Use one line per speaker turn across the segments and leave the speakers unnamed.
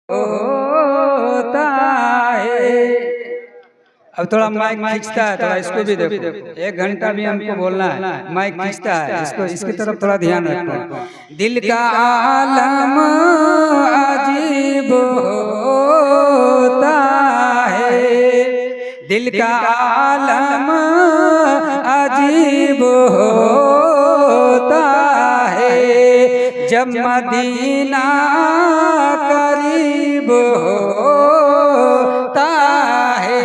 होता है। अब थोड़ा माइक खींचता है, थोड़ा इसको भी देखो। 1 घंटा भी हमको बोलना है, माइक खींचता है, इसको इसकी तरफ थोड़ा ध्यान रखो। दिल का आलम अजीब होता है, दिल का आलम अजीब होता है, जब मदीना करीब होता है।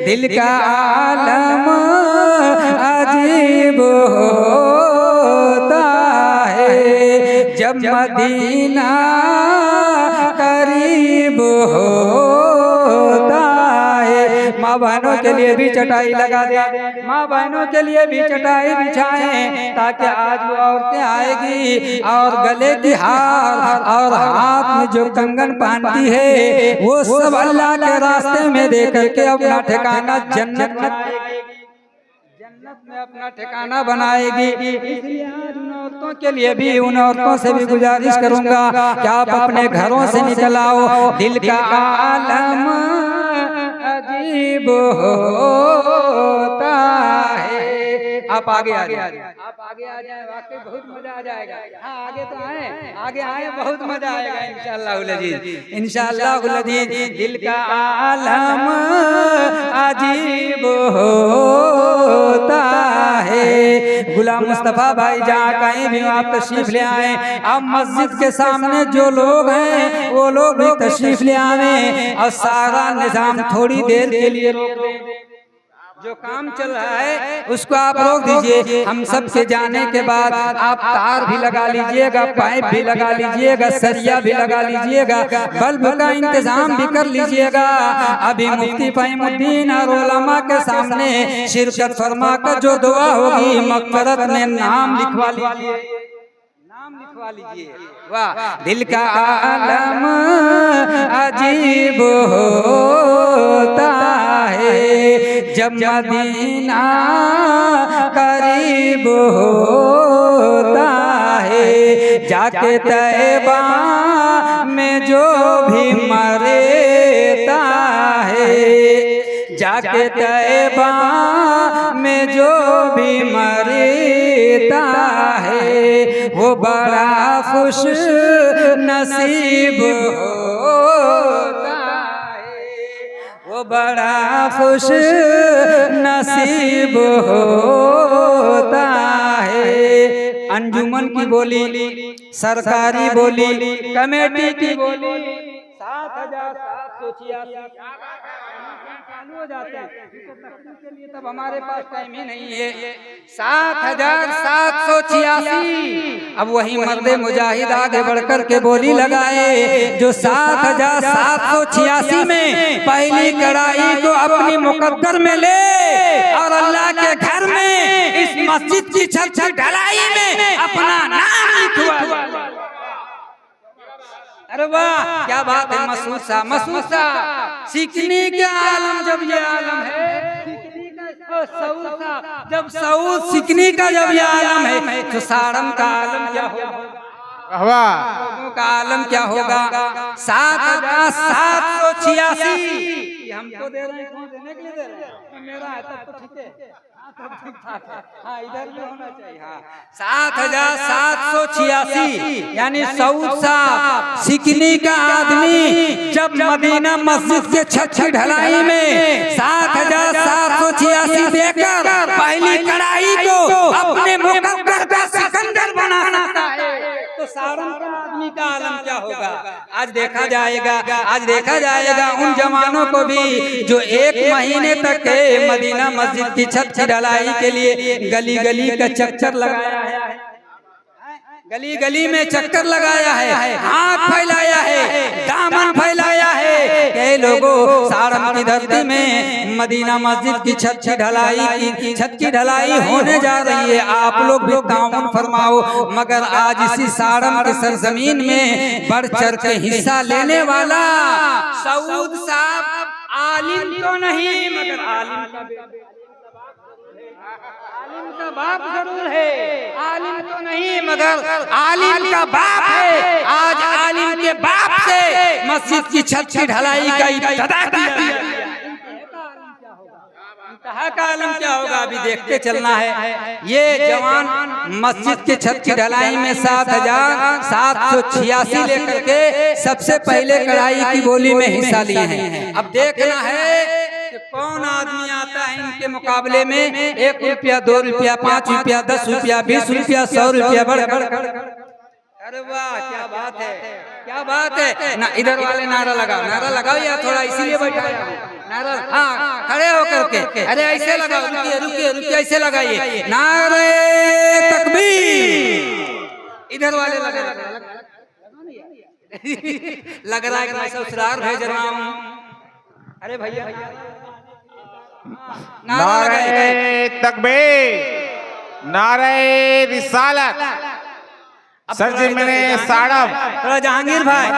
दिल का आलम अजीब होता है, जब मदीना करीब होता है। माँ बहनों के लिए भी चटाई लगा दे, माँ बहनों के लिए भी चटाई बिछाएं, ताकि आज वो औरतें आएगी और गले की हार और हाथ में जो कंगन पहनती है वो सब अल्लाह के रास्ते में दे करके अपना ठिकाना जन्नत में अपना ठिकाना बनाएगी। इसलिए आज उन औरतों के लिए भी, उन औरतों से भी गुजारिश करूंगा कि आप अपने घरों से निकल आओ। दिल का आलम अजीब होता है। आप आगे आ जाए, आप आगे आ जाए, वाकई बहुत मजा आ जाएगा। हाँ आगे तो आए, आगे आए, बहुत मजा आएगा इंशाअल्लाह, इंशाअल्लाह। दिल का आलम अजीब होता है। गुलाम मुस्तफा भाई जहाँ कहीं भी आप तशरीफ ले आए, अब मस्जिद के सामने जो लोग हैं वो लोग भी तशरीफ ले आए और सारा निजाम थोड़ी देर के लिए रोक दें। जो काम चल रहा है उसको आप रोक दीजिए। हम सब के जाने के बाद आप तार भी लगा लीजिएगा, पाइप भी लगा लीजिएगा, सरिया भी लगा लीजिएगा, बल्ब का इंतजाम भी कर लीजिएगा। अभी मुफ्ती फहीमुद्दीन और उलमा के सामने शिरकत फरमा कर जो दुआ होगी मग़फ़िरत में नाम लिखवा लीजिए, नाम लिखवा लीजिए। वाह, दिल का आलम अजीब होता है, जब मदीना करीब होता है। जाके तैबा में जो भी मरता है, जाके तैबा में जो भी मरता है, वो बड़ा खुश नसीब होता है, वो बड़ा खुश नसीब होता है। अंजुमन की बोली, सरकारी बोली, कमेटी की बोली 7,786 चालू हो जाते हैं के लिए, तब हमारे पास टाइम ही नहीं है। 7,786। अब वही मर्दे मुजाहिद आगे बढ़कर के बोली लगाए जो 7,786 में पहली कड़ाई को अपनी मुकद्दर में ले और अल्लाह के घर में इस मस्जिद की छत की ढलाई में अपना नाम लिखवा। अरे वाह, क्या बात है। मसूद साहब, मसूद साहब, सीखने का आलम जब ये आलम है, जब सऊद सीखने का जब ये आलम है तो सारम का आलम क्या होगा, लोगों का आलम क्या होगा। 7,786 हमको दे रहे हैं, कौन देने के लिए दे रहे हैं? मेरा है तब तो ठीक है, हाँ इधर भी होना चाहिए। हाँ 7,786 यानी सऊद साहब सिकनी का आदमी जब मदीना मस्जिद के छत की ढलाई में 7,786 देकर पहली कड़ाई को अपने मुकद्दर का सिकंदर बनाना है तो सारन का आदमी का आलम क्या होगा। आज देखा जाएगा, आज देखा जाएगा उन जवानों को भी जो 1 महीने तक मदीना मस्जिद की छत की ढलाई के लिए गली गली का चक्कर लगाया है, गली गली में चक्कर लगाया है, हाथ फैलाया है, दामन फैलाया है। कई लोगों सारन की धरती में मदीना मस्जिद की छत की ढलाई होने जा रही है, आप लोग भी ताउन फरमाओ। मगर आज इसी सारन के सरजमीन में बढ़ चढ़ के हिस्सा लेने वाला सऊद साहब आलिम तो नहीं मगर आलिम का बाप जरूर है, आलिम तो नहीं मगर आलिम का बाप है। आज आलिम के बाप से मस्जिद की छत की ढलाई का इब्तिदा किया। इंतहा का आलम क्या होगा अभी देखते चलना है। ये जवान मस्जिद की छत की ढलाई में 7,786 लेकर के सबसे पहले कढ़ाई की बोली में हिस्सा लिए हैं। अब देखना है कि कौन आदमी आता है इनके मुकाबले में 1 रुपया, 2 रुपया, 5 रुपया, 10 रुपया, 20 रुपया, 100 रुपया बढ़। अरे वाह, क्या बात है, क्या बात है ना। इधर वाले नारा लगाओ या थोड़ा इसीलिए बैठा नारा। हाँ, खड़े होकर के अरे ऐसे लगाओ, रुकिए ऐसे लगाइए। नारे तकबीर। इधर वाले लग रहा है कि मैं ससुराल भेज रहा हूँ। अरे भैया
नारे तकबीर, नारे रिसालत। सर जी मैंने साड़ब
थोड़ा जहांगीर भाई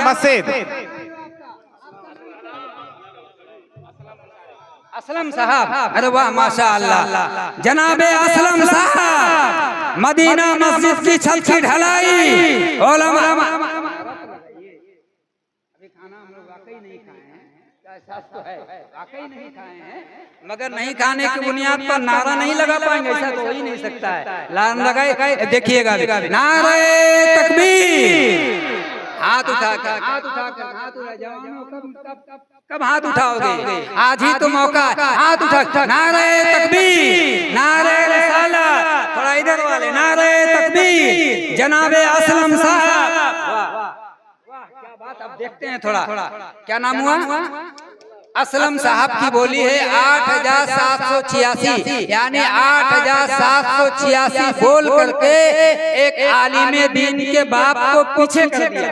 मस्जिद
असलम साहब। अरे वाह माशाअल्लाह, जनाबे असलम साहब मदीना मस्जिद की छत की ढलाई। उलमा अभी खाना हम लोग वाकई नहीं खाए हैं, तो है वाकई नहीं खाए हैं, मगर नहीं खाने की बुनियाद पर नारा नहीं लगा पाएंगे, ऐसा तो हो ही नहीं सकता है। लान लगाए देखिएगा, नारे तकबीर। हाथ उठा कर कब हाथ उठाओगे? आज ही तो मौका, हाथ उठा। नारे तकबीर, नारे रिसालत। थोड़ा इधर वाले नारे तकबीर, जनाबे असलम साहब। वाह क्या बात। अब देखते हैं थोड़ा, क्या नाम हुआ? असलम साहब की बोली है 8,786, यानी 8,786 बोल करके एक आलिमे दीन के बाप को पीछे कर दिया।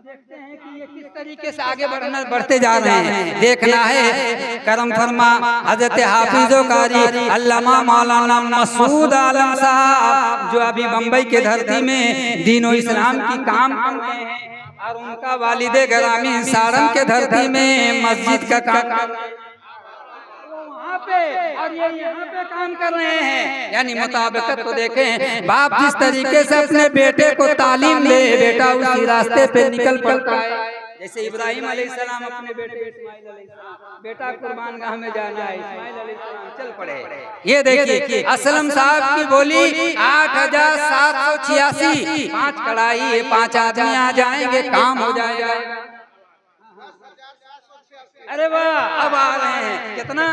देखते हैं कि ये किस तरीके से आगे बढ़ते जा रहे हैं। देखना है करम फरमा हजरत हाफिजो कारी अल्लामा मौलाना मसूद आलम साहब, जो अभी बम्बई के धरती में दीनो इस्लाम की काम कर रहे हैं, और उनका वालिदे ग्रामी सारण के धरती में मस्जिद का काम पे, और ये यहाँ पे काम कर रहे हैं। यानी मुताबिकत तो देखें, बाप जिस तरीके से अपने बेटे को तालीम दे, बेटा उसी रास्ते पे निकल पड़ता है। जैसे इब्राहिम अलैहिस्सलाम अपने बेटे इस्माइल अलैहिस्सलाम, बेटा कुर्बान गाह में जाना है, इस्माइल अलैहिस्सलाम चल पड़े। ये देखिए असलम साहब की बोली 8,786। 5 कढ़ाई है, 5 आदमी आ जाएंगे, काम हो जाएगा। अरे वाह, अब आ रहे हैं कितना?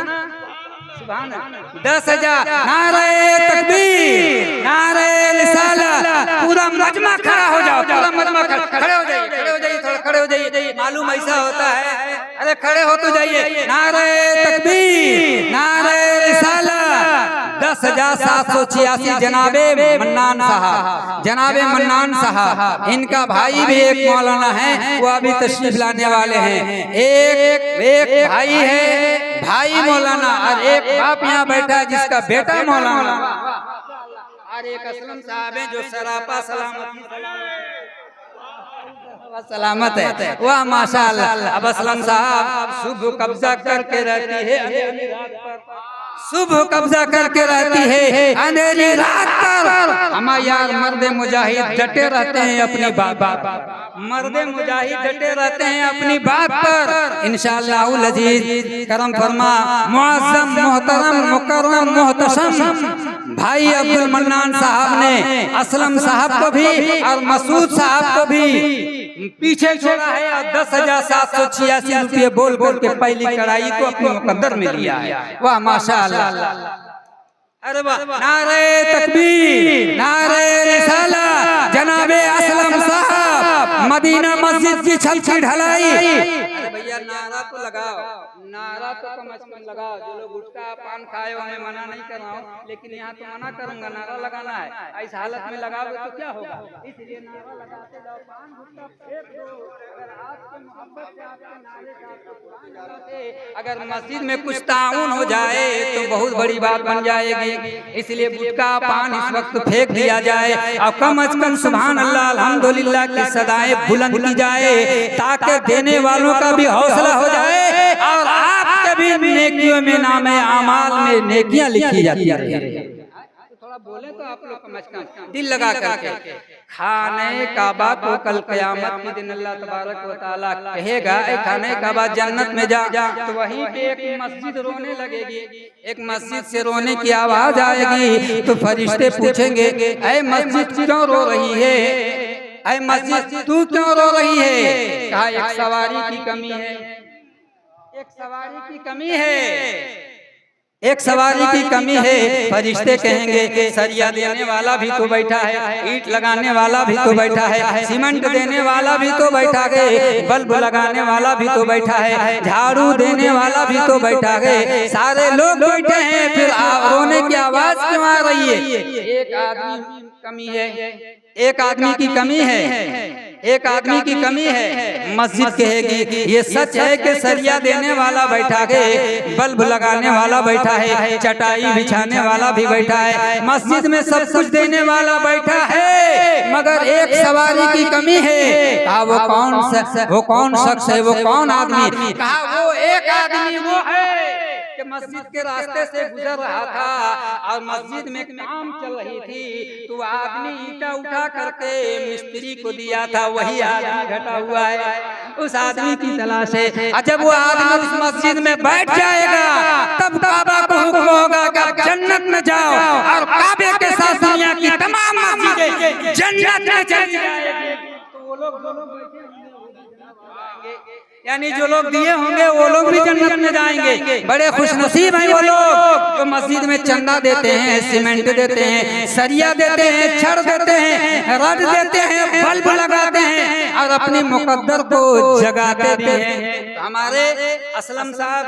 10,000। नारे तकबीर, नारे रिसालत। पूरा मजमा खड़ा हो जाओ, पूरा मजमा खड़े हो जाइए, थोड़ा खड़े हो जाइए। मालूम ऐसा होता है, अरे खड़े हो तो जाइए। नारे तकबीर, नारे रिसालत। 10,786 जनाबे मन्नान साहब, इनका भाई भी एक मौलाना है, वो अभी तशरीफ लाने वाले हैं। एक भाई है, भाई मौलाना, और एक बाप यहाँ बैठा है जिसका बेटा मौलाना, और एक असलम साहब है जो सरापा सलामत है। वाह माशाअल्लाह। अब असलम साहब सुबह कब्जा करके रहती है, सुबह कब्जा करके रहती है अंधेरी रात पर। हमारे यार मर्द मुजाहिद डटे रहते हैं अपनी बात, मर्द मुजाहिद डटे रहते हैं अपनी बात पर। इंशाअल्लाह अजीज करम फरमा मुअज़्ज़म मोहतरम मुकर्रम मोहतशम भाई अब्दुल मन्नान साहब ने असलम साहब को भी और मसूद साहब को भी पीछे छोड़ा है, और 10,786 रुपये बोल के पहली कढ़ाई को अपने मुकद्दर में लिया है। वाह माशाअल्लाह। अरे वाह, नारे तकबीर, नारे रिसालत। जनाबे असलम साहब मदीना मस्जिद की छत की ढलाई। भैया नारा तो लगाओ, नारा तो कम से कम लगाओ। जो लोग गुटखा पान खाए हो मैं मना नहीं कर रहा हूँ, लेकिन यहाँ तो मना करूंगा, नारा लगाना है। इस हालत में लगाओगे तो क्या होगा, इसलिए नारा लगाते जाओ। पान गुटखा फेंक दो, अगर आपकी मोहब्बत से आपके नारे से अगर मस्जिद में कुछ ताउन हो जाए तो बहुत बड़ी बात बन जाएगी। इसलिए गुटखा पान इस वक्त फेंक दिया जाए, और कम अज कम सुभान अल्लाह अल्हम्दुलिल्लाह की सदाएं बुलंद की जाए, ताकि देने वालों का भी हौसला हो जाए और आपके भी नेकियों में नामे आमाल में नेकियां लिखी जाती है। थोड़ा बोले तो आप लोग कम अज कम दिल लगा करके। खाने काबा को कल कयामत के दिन अल्लाह तबारक व तआला कहेगा खाने काबा जन्नत में जा, तो वहीं पे एक मस्जिद रोने लगेगी, एक मस्जिद से रोने की आवाज आएगी। तो फरिश्ते पूछेंगे ऐ मस्जिद क्यों रो रही है, ऐ मस्जिद तू क्यों रो रही है? कहा एक सवारी की कमी है, एक सवारी की कमी है, एक सवारी की कमी है। फरिश्ते कहेंगे सरिया देने वाला भी तो बैठा है, ईंट लगाने वाला भी तो बैठा है, सीमेंट देने वाला भी तो बैठा है, बल्ब लगाने वाला भी तो बैठा है, झाड़ू देने वाला भी तो बैठा है, सारे लोग बैठे हैं, फिर रोने की आवाज क्यों आ रही है? एक आदमी कमी है, एक आदमी की कमी है, एक आदमी की कमी है। मस्जिद कहेगी ये सच है कि सरिया देने वाला बैठा है, बल्ब लगाने वाला बैठा है, चटाई बिछाने वाला भी बैठा है, मस्जिद में सब कुछ देने वाला बैठा है, मगर एक सवारी की कमी है। कहा वो कौन शख्स है, वो कौन आदमी? कहा वो एक आदमी वो है कि मस्जिद के रास्ते से गुजर रहा था और मस्जिद में काम चल रही थी, तो आदमी ईंटा उठा करके मिस्त्री को दिया था, वही आदमी घटा हुआ है, उस आदमी की तलाश है। जब वो आदमी उस मस्जिद में बैठ जाएगा तब काबा को हुक्म होगा कि आप जन्नत में जाओ, और काबे के साथ दुनिया की तमाम मस्जिदें जन्नत में चली जाएगी। तो वो लोग यानी जो लोग दिए होंगे वो लोग भी जन्नत में जाएंगे। बड़े खुशनसीब हैं वो लोग जो मस्जिद में चंदा देते हैं, सीमेंट देते हैं, सरिया देते हैं, छड़ देते हैं, रड देते हैं, बल्ब लगाते हैं और अपनी मुकद्दर को जगाते भी हैं। हमारे असलम साहब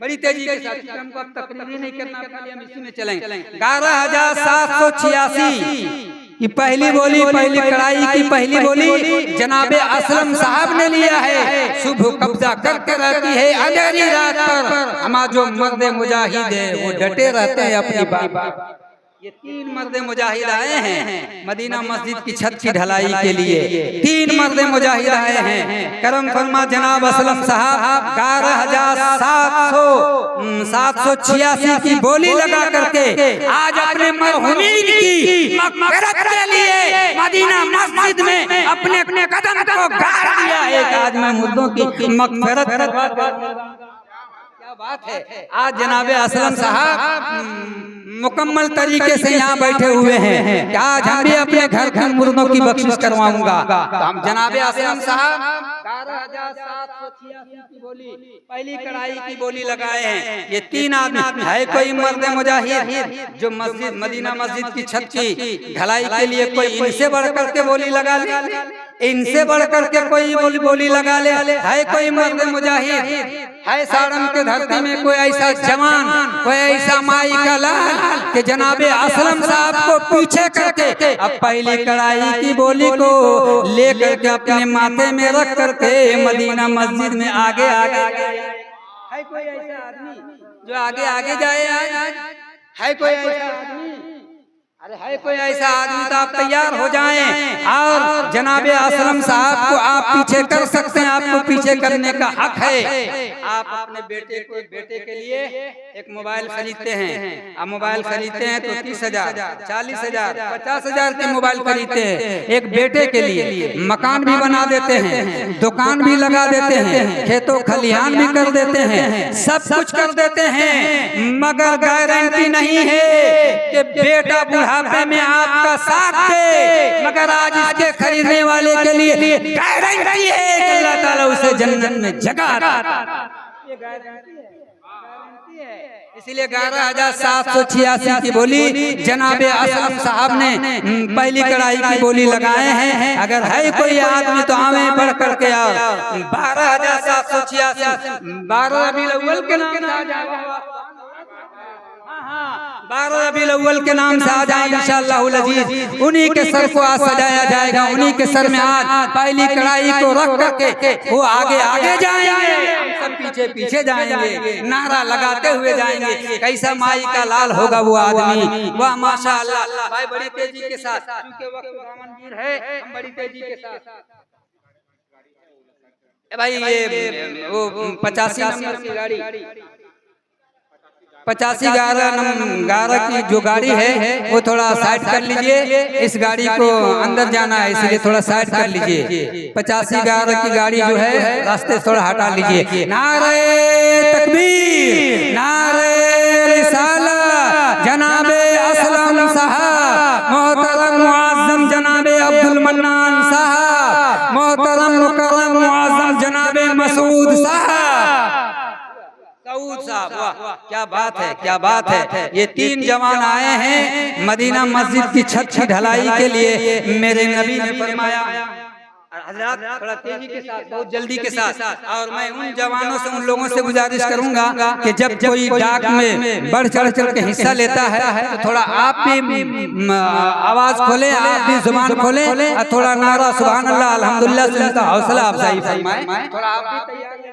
बड़ी तेजी के साथ, हमको अब तकरीर नहीं करना, हम इसी में चलेंगे। 11,786 की पहली बोली, पहली कड़ाई की पहली बोली जनाबे असलम साहब ने लिया है। सुबह कब्जा करके रहती है अंधेरी रात पर, हमारे जो मर्द मुजाहिद है वो डटे रहते हैं अपनी बात। ये 3 मर्द मुजाहिद आए हैं मदीना मस्जिद की छत की ढलाई के लिए, 3 मर्द मुजाहिद आए हैं। करम फरमा जनाब असलम साहब 11,786 की बोली लगा करके आज अपने मरहुमीन की मग़फ़िरत के लिए मदीना मस्जिद में अपने अपने कदम को गाड़ दिया है। आज मैं मुर्दों की मग़फ़िरत क्या बात है। आज जनाबे असलम साहब मुकम्मल तरीके से यहाँ बैठे हुए हैं कि आज हम भी अपने घर के मुर्दों की बख्शिश करवाऊंगा। तो हम जनाबे असलम साहब 11,786 की बोली, पहली कड़ाई की बोली लगाए हैं। ये 3 आदमी है, कोई मर्द मुजाहिद जो मस्जिद मदीना मस्जिद की छत की ढलाई के लिए कोई इनसे बढ़ करके बोली लगा ले, इनसे बढ़ करके कोई बोली लगा ले, है कोई मर्द मुजाहिद है साड़न के धरती में कोई ऐसा जवान, कोई ऐसा माई का लाल कि जनाबे असलम साहब को पीछे करके अब पहली कड़ाई की बोली को लेकर के अपने माथे में रख करके मदीना मस्जिद में आगे आगे है कोई ऐसा आदमी जो आगे आगे जाए? आज है कोई ऐसा आदमी? अरे है कोई ऐसा आदमी तो आप तैयार हो जाएं और जनाबे असलम साहब को आप पीछे कर सकते हैं, आपको पीछे करने का हक है। आप अपने बेटे के लिए एक मोबाइल खरीदते हैं, आप मोबाइल खरीदते हैं तो 30,000, 40,000, 50,000 के मोबाइल खरीदते हैं एक बेटे के लिए। मकान भी बना देते हैं, दुकान भी लगा देते हैं, खेतों खलिहान भी कर देते हैं, सब कुछ कर देते हैं, मगर गारंटी नहीं है कि बेटा बुढ़ापे में आपका साथ दे। मगर आज इसके खरीदने वाले के लिए गारंटी है कि अल्लाह ताला उसे जन्नत में जगह ये गारंटी है। इसीलिए 11,786 की बोली जनाबे असलम साहब ने पहली कड़ाई की बोली लगाए हैं। अगर है कोई आदमी तो हमें बढ़ करके आओ। 12,786 12 रबीउल अव्वल के नाम से आ जाएगा, 12 रबीउल अव्वल के नाम से आ जाए इंशाअल्लाहुल अजीज। उन्हीं के सर को आज सजाया जाएगा, उन्हीं के सर में आज पहली कड़ाई को रख करके वो आगे आगे जाएंगे, हम सब पीछे पीछे जाएंगे, नारा लगाते हुए जाएंगे। कैसा माई का लाल होगा वो आदमी, वाह माशाअल्लाह। भाई बड़ी तेजी के साथ, क्योंकि वक्त दामनगीर है, हम बड़ी तेजी के साथ भाई ये वो 85 नंबर की गाड़ी 85-11 की जो गाड़ी है वो थोड़ा साइड कर लीजिए। इस गाड़ी को अंदर जाना है इसलिए थोड़ा साइड कर लीजिए। 85-11 की गाड़ी जो है रास्ते से थोड़ा हटा लीजिए। नारे तकबीर, नारे रिसालत, जनाबे असलम साहब, मोहतरम मुआज्जम जनाबे अब्दुल मन्नान साहब, मोहतरम मुकर्रम मुआज्जम जनाबे मसूद साहब, साहब। वाह क्या बात है, क्या बात है। ये 3 जवान आए हैं मदीना मस्जिद की छत की ढलाई के लिए। मेरे नबी ने फरमाया हजरत थोड़ा तेजी के साथ, बहुत जल्दी के साथ, और मैं उन जवानों से, उन लोगों से गुजारिश करूंगा कि जब कोई डाक में बढ़ चढ़ के हिस्सा लेता है तो थोड़ा आप भी आवाज खोले, आप भी जुबान खोले और थोड़ा नारा सुभान अल्लाह अल्हम्दुलिल्लाह से हौसला अफजाई फरमाएं। थोड़ा आप भी तैयार रहें।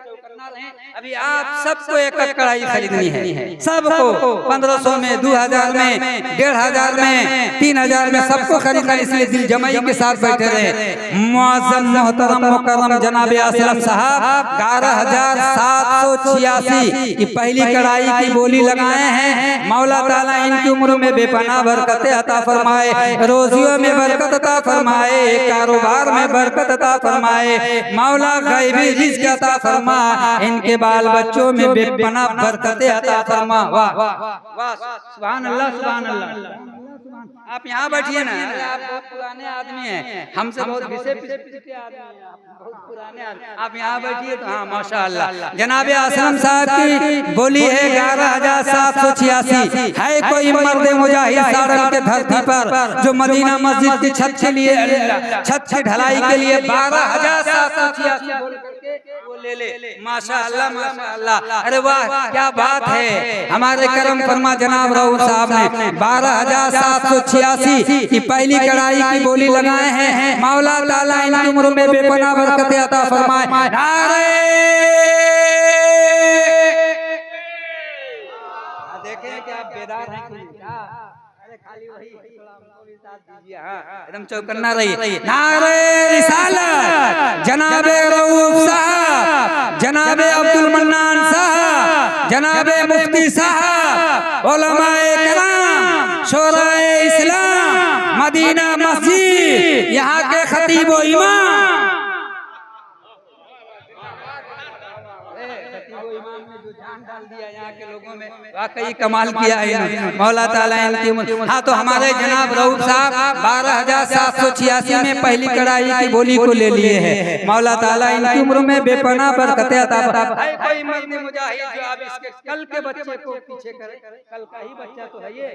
अभी आप सबको एक कढ़ाई खरीदनी है, सबको 1500 में, 2000 में, 1500 में, 3000 में, सबको खरीदना। इसलिए दिल जमाई के साथ बैठे रहे। मुअज्जम मोहतरम मुकर्रम जनाबे असलम साहब 11786 की पहली कढ़ाई की बोली लगाए हैं। मौला ताला इनकी उम्र में बेपनाह बरकतें अता फरमाए, रोजियों में बरकत अता फरमाए, कारोबार में बरकत अता फरमाए, मौला गैबी रिज़्क़ अता फरमा, इनके बाल बच्चों में बेपनाह बरकतें अता फरमा। वाह वाह सुभान अल्लाह, सुभान अल्लाह। आप यहाँ बैठिए ना, आप बहुत पुराने आदमी हैं, हमसे बहुत घिसे पिटे आदमी हैं, आप बहुत पुराने आदमी। आप यहाँ बैठिए तो हाँ माशाअल्लाह। जनाबे असलम साहब की बोली है 11786। है कोई मर्द मुजाहिद सारण के धरती पर जो मदीना मस्जिद की छत के लिए, छत की ढलाई के लिए 12786 बोल करके वो ले माशाअल्लाह, माशाअल्लाह। अरे वाह क्या बात है। हमारे करम फरमा जनाब रऊफ साहब ने 12786 की पहली कढ़ाई की बोली लगाए हैं। मौला ताला इनकी उम्र में बेपनाह बरकतें अता फरमाए। नारे देखें कि आप बेदार हैं कि क्या? अरे खाली वही एकदम चौकन्ना रही। नारे रिसालत जनाबे रऊफ साहब, जनाबे अब्दुल मन्नान साहब, जनाबे मुफ्ती साहब, उलमाए किराम, शोराए इस्लाम, मदीना मस्जिद, यहाँ के खतीब व इमाम ने जो जान डाल दिया यहाँ के लोगों में, वाकई कमाल किया है मौला ताला इनकी उम्र। हाँ तो हमारे जनाब रऊफ साहब 12786 में पहली कढ़ाई की बोली को ले लिए हैं। मौला ताला इनकी उम्र में बेपनाह बरकतें अता फरमाए। कोई मर्द मुजाहिद जो आप इसके कल के बच्चे को पीछे करे, कल का ही बच्चा तो है ये,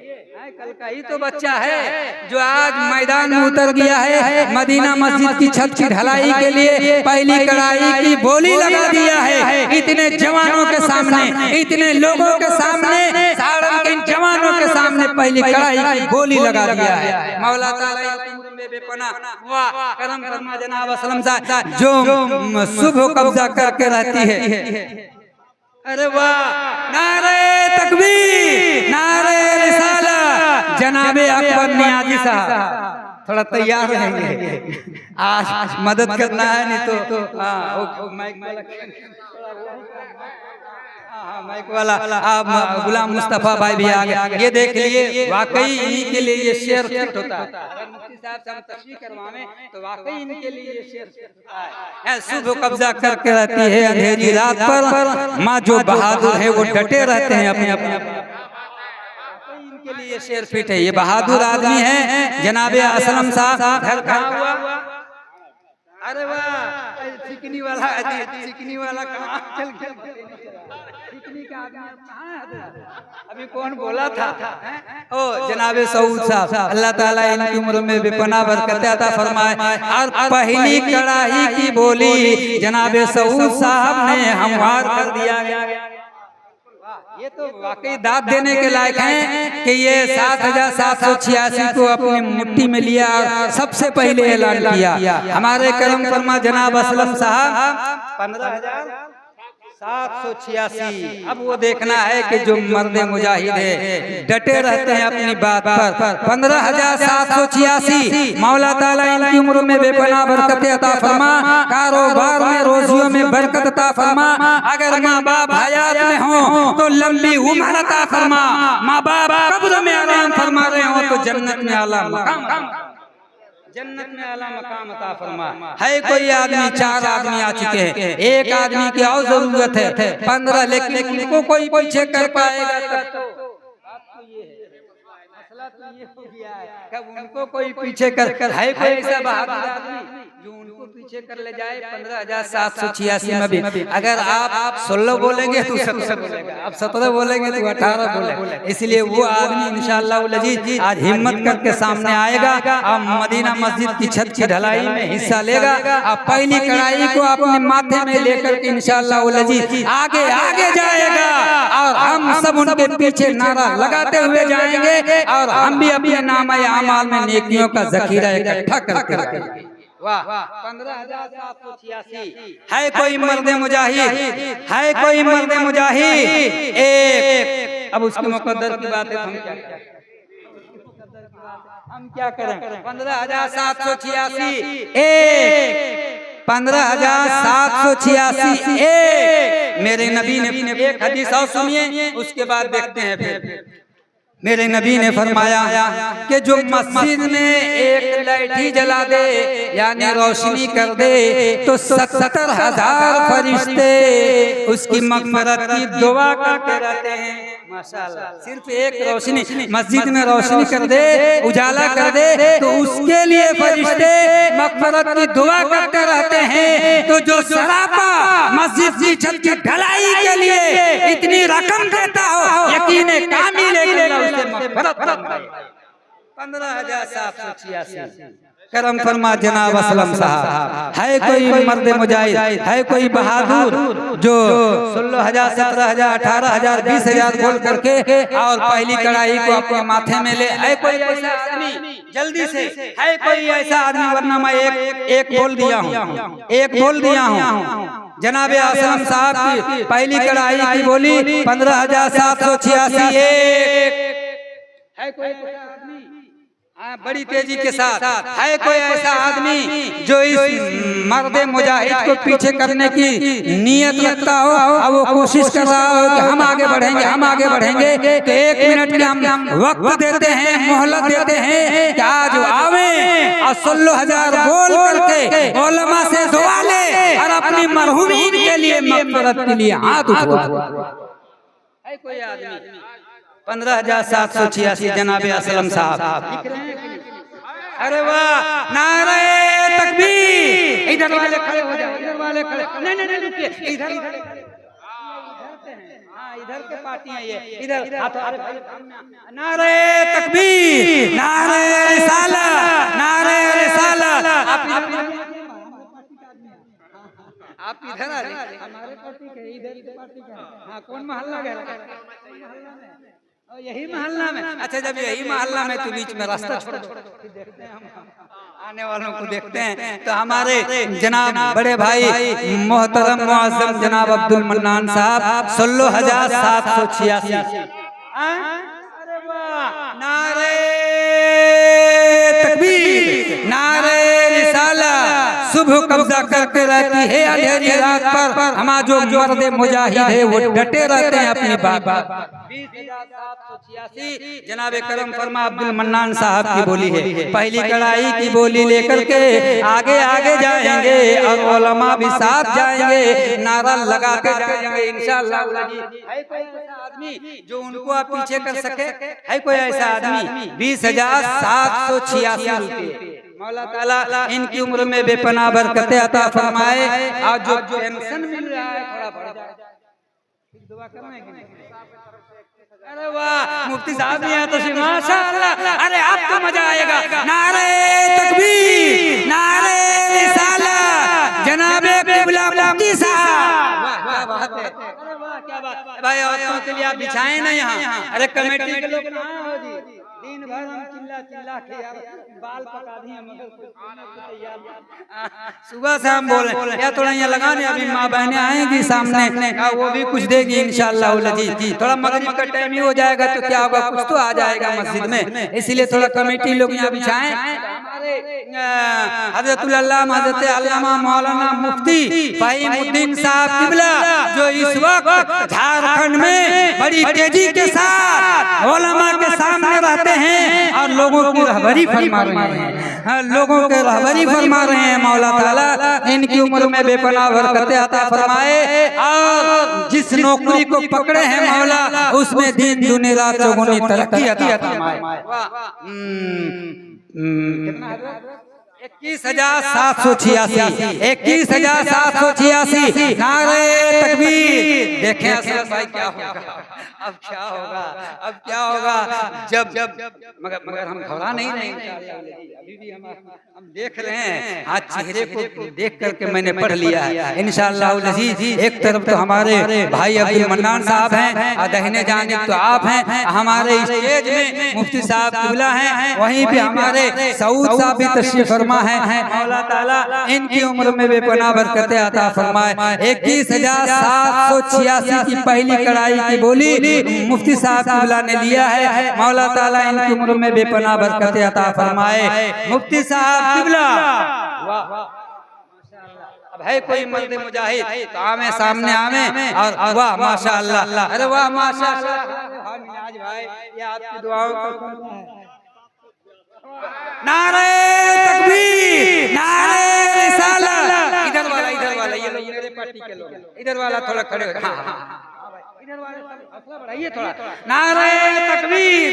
कल का ही तो बच्चा है जो आज मैदान में उतर गया है। मदीना मस्जिद की छत की ढलाई के लिए पहली कढ़ाई की बोली लगा दिया है। इतने जवानों के सामने, इतने लोगों के सामने, सारण के जवानों के सामने पहली कढ़ाई की बोली लगा दिया है। मौला ताला में बेपनाह वाह करम फरमा जनाब असलम साहब जो सुबह कब्जा करके रहती है। अरे वाह नारे तकबीर, नारे रिसालत जनाबे अकबर नियाज़ी साहब थोड़ा तैयार रहेंगे, आज मदद करना है नहीं तो माइक वाला आप गुलाम मुस्तफा भाई भी आ गए। ये देख लिए वाकई इन्हीं के लिए ये शेर फिट होता है। अगर मुफ्ती साहब से हम तशरीह करवाएं तो वाकई इनके लिए ये शेर फिट होता है। सुबह कब्जा करके रहती है अंधेरी रात पर, माँ जो बहादुर है वो डटे रहते हैं अपने अपने। इनके लिए शेर फिट है, ये बहादुर आदमी है जनाबे असलम साहब। घर कहाँ हुआ? अरे वाह चिकनी वाला, चिकनी वाला कहाँ चल गया? चिकनी का आदमी कहाँ है? अभी कौन बोला था? ओ जनाबे सऊद साहब अल्लाह ताला इनकी उम्र में बेपनाह बरकतें अता फरमाए। और पहली कढ़ाई की बोली जनाबे सऊद साहब ने हमवार कर दिया। ये तो वाकई दाद देने के लायक हैं कि ये 7786 को अपनी मुट्ठी में लिया और सबसे पहले ऐलान किया। हमारे करम फरमा जनाब असलम साहब 15,000 786। अब वो देखना है कि जो मर्द मुजाहिद है डटे रहते हैं अपनी बात पर। 15,786। मौला ताला इनकी उम्र में बेपनाह बरकत अता फरमा, कारोबार में रोजियों में बरकत अता फरमा। अगर माँ बाप हयात में हो तो लंबी उम्र अता फरमा, माँ बाप कब्र में आराम फरमा रहे हो तो जन्नत में आला मकाम, जन्नत में आला मकाम अता फरमा। है कोई आदमी, 4 आदमी आ चुके हैं, एक आदमी की और जरूरत है 15, लेकिन उनको कोई पीछे कर पाएगा तब तो मसला तो ये हो गया है, कब उनको कोई पीछे कर है कोई ऐसा बहादुर आदमी जो उनको पीछे कर ले जाए। 15,786 में भी अगर आप 16 बोलेंगे तो 17 बोलेगा, आप 17 बोलेंगे तो 18 बोलेगा। इसलिए वो आदमी इंशाअल्लाह अज़ीज़ आज हिम्मत करके सामने आएगा और मदीना मस्जिद की छत की ढलाई में हिस्सा लेगा। अब पहली कढ़ाई को अपने माथे में लेकर के इंशाअल्लाह अज़ीज़ आगे आगे जाएगा और हम सब उनके पीछे नारा लगाते हुए जाएंगे और हम भी अपने नामे आमाल में नेकियों का जखीरा इकट्ठा करके रखेंगे। वाह, 15,786। है कोई मर्द मुजाहिद, है कोई मर्द मुजाहिद एक। अब उसके मुकद्दर की बात है, हम क्या करें। 15,786 एक, 15,786 एक। मेरे नबी ने एक हदीस और सुनिए, उसके बाद देखते हैं। फिर मेरे नबी ने फरमाया कि जो मस्जिद में एक लाइटी जला दे यानी रोशनी कर दे तो 70,000 फरिश्ते उसकी मग़फ़िरत की दुआ करते रहते हैं। माशाअल्लाह, सिर्फ एक रोशनी मस्जिद में रोशनी कर दे, उजाला कर दे तो उसके लिए फरिश्ते मग़फ़िरत की दुआ करते रहते हैं। तो जो सरापा मस्जिद की छत की ढलाई के लिए इतनी रकम देता हो, यकीन कामिल है कि 15,786। करम फरमा जनाब असलम साहब। है कोई मर्द मुजाहिद, है कोई बहादुर जो 16,000, 17,000, 18,000, 20,000 बोल करके और पहली कढ़ाई को अपने माथे में ले। है कोई ऐसा आदमी जल्दी से, है कोई ऐसा आदमी, वरना मैं एक बोल दिया हूँ, एक बोल दिया हूँ। जनाब असलम साहब की पहली कढ़ाई की बोली 15,786 एक। है कोई ऐसा आदमी बड़ी तेजी के साथ, है कोई ऐसा आदमी जो इस मर्द मुजाहिद को पीछे करने की नीयत रखता हो और वो कोशिश कर रहा हो कि हम आगे बढ़ेंगे, हम आगे बढ़ेंगे। तो 1 मिनट का हम वक्त देते हैं, मोहलत देते हैं कि आज आवे और 16,000 बोल करके उलमा से दुआ ले और अपनी मरहूमीन के लिए मग़फ़िरत के लिए हाथ उठाओ। है कोई आदमी 15,786 जनाब असलम साहब। अरे वाह, नारे तकबीर। इधर वाले खड़े हो जाओ, इधर वाले खड़े, नहीं रुकिए, इधर हाँ, इधर के पार्टी है ये, इधर। नारे तकबीर, नारे रिसालत, नारे रिसालत। आप इधर आ जाइए, हमारे पार्टी के इधर पार्टी का। हाँ, कौन मोहल्ला गया? यही मोहल्ला में। अच्छा, जब यही मोहल्ला में तो बीच में रास्ता छोड़ देखते हैं, हम आने वालों को देखते हैं। तो हमारे जनाब बड़े भाई मोहतरम मुअज़्ज़म जनाब अब्दुल मन्नान साहब 16,786। अरे वाह, नारे तकबीर, नारे रिसालत। सुबह कब्जा करके रहती है अंधेरी रात पर हमारा जो मर्द मुजाहिद है वो डटे रहते हैं अपनी बात। 20,786 जनाब करम फरमा अब्दुल मन्नान साहब की बोली है। पहली कढ़ाई की बोली लेकर के आगे आगे जाएंगे और उलमा भी साथ जाएंगे, नारा लगाते जाएंगे इंशाअल्लाह। है कोई ऐसा आदमी जो उनको आप पीछे कर सके? है कोई ऐसा आदमी? 20,786 रुपये। मौला ताला इनकी उम्र में बेपनाह बरकतें अता फरमाए और जो पेंशन मिल रहा है थोड़ा बढ़ जाए, दुआ करना है। अरे वाह, मुफ्ती साहब ने तो माशाअल्लाह। अरे आप तो मजा आएगा। नारे तकबीर, नारे रिसालत, जनाबे क़िबला मुफ्ती साहब। वाह, क्या बात है। अरे वाह, क्या बात भाई। औरतों के लिए आप बिछाएं ना यहाँ। अरे कमेटी के लोग कहाँ हो जी? दिन भर हम चिल्ला चिल्ला के यार बाल पका दिए मगर सुबह से हम बोल रहे हैं या थोड़ा यहाँ लगाने, अभी माँ बहनें आएंगी सामने, वो भी कुछ देगी इंशाअल्लाह जी। थोड़ा मगरिब का टाइम ही हो जाएगा तो क्या होगा, कुछ तो आ जाएगा मस्जिद में, इसीलिए थोड़ा कमेटी लोग यहाँ बिछाएं। हजरतुल अल्लामा हजरत अल्लामा मौलाना मुफ्ती फ़हीमुद्दीन साहब किबला जो इस वक्त झारखंड में बड़ी तेजी के साथ उलमा के सामने रहते हैं और लोगों की रहबरी फरमा रहे हैं, लोगों के रहबरी फरमा रहे हैं। मौला ताला इनकी उम्र में बेपनाह बरकतें अता फरमाए और जिस नौकरी को पकड़े हैं मौला उसमें दिन दुनिया रात चौगुनी तरक्की अता फरमाए। 21,786 21,786 नारे तकबीर। देखें असलम भाई क्या होगा, अब क्या होगा, अब क्या होगा जब मगर हम घबरा नहीं रहे, अभी भी हम देख रहे हैं। आज चेहरे को देख करके मैंने पढ़ लिया है इंशाअल्लाह अज़ीज़। एक तरफ तो हमारे भाई अब्दुल मन्नान साहब हैं और दाहिने जानिब तो आप हैं, हमारे स्टेज में मुफ्ती साहब किबला हैं, वहीं पे हमारे सऊद साहब भी तशरीफ फरमा है। मौला ताला इनकी उम्र में बेपनाह बरकतें अता फरमाए। 21,786 की पहली कड़ाई की बोली मुफ्ती साहब किबला ने लिया है। मौला ताला इनकी उम्र में बेपनाह बरकतें अता फरमाए। मुफ्ती साहब किबला अब है कोई मर्द मुजाहिद तो आवे सामने आवे और वाह माशाअल्लाह, अरे वाह माशाअल्लाह मियाज भाई, ये आपकी दुआओं का नारे तकबीर, नारे रिसालत। इधर वाला ये लोग मेरे पार्टी के लोग, इधर वाला थोड़ा खड़े हो, हाँ इधर वाले हौसला बढ़ाइए थोड़ा। नारे तकबीर।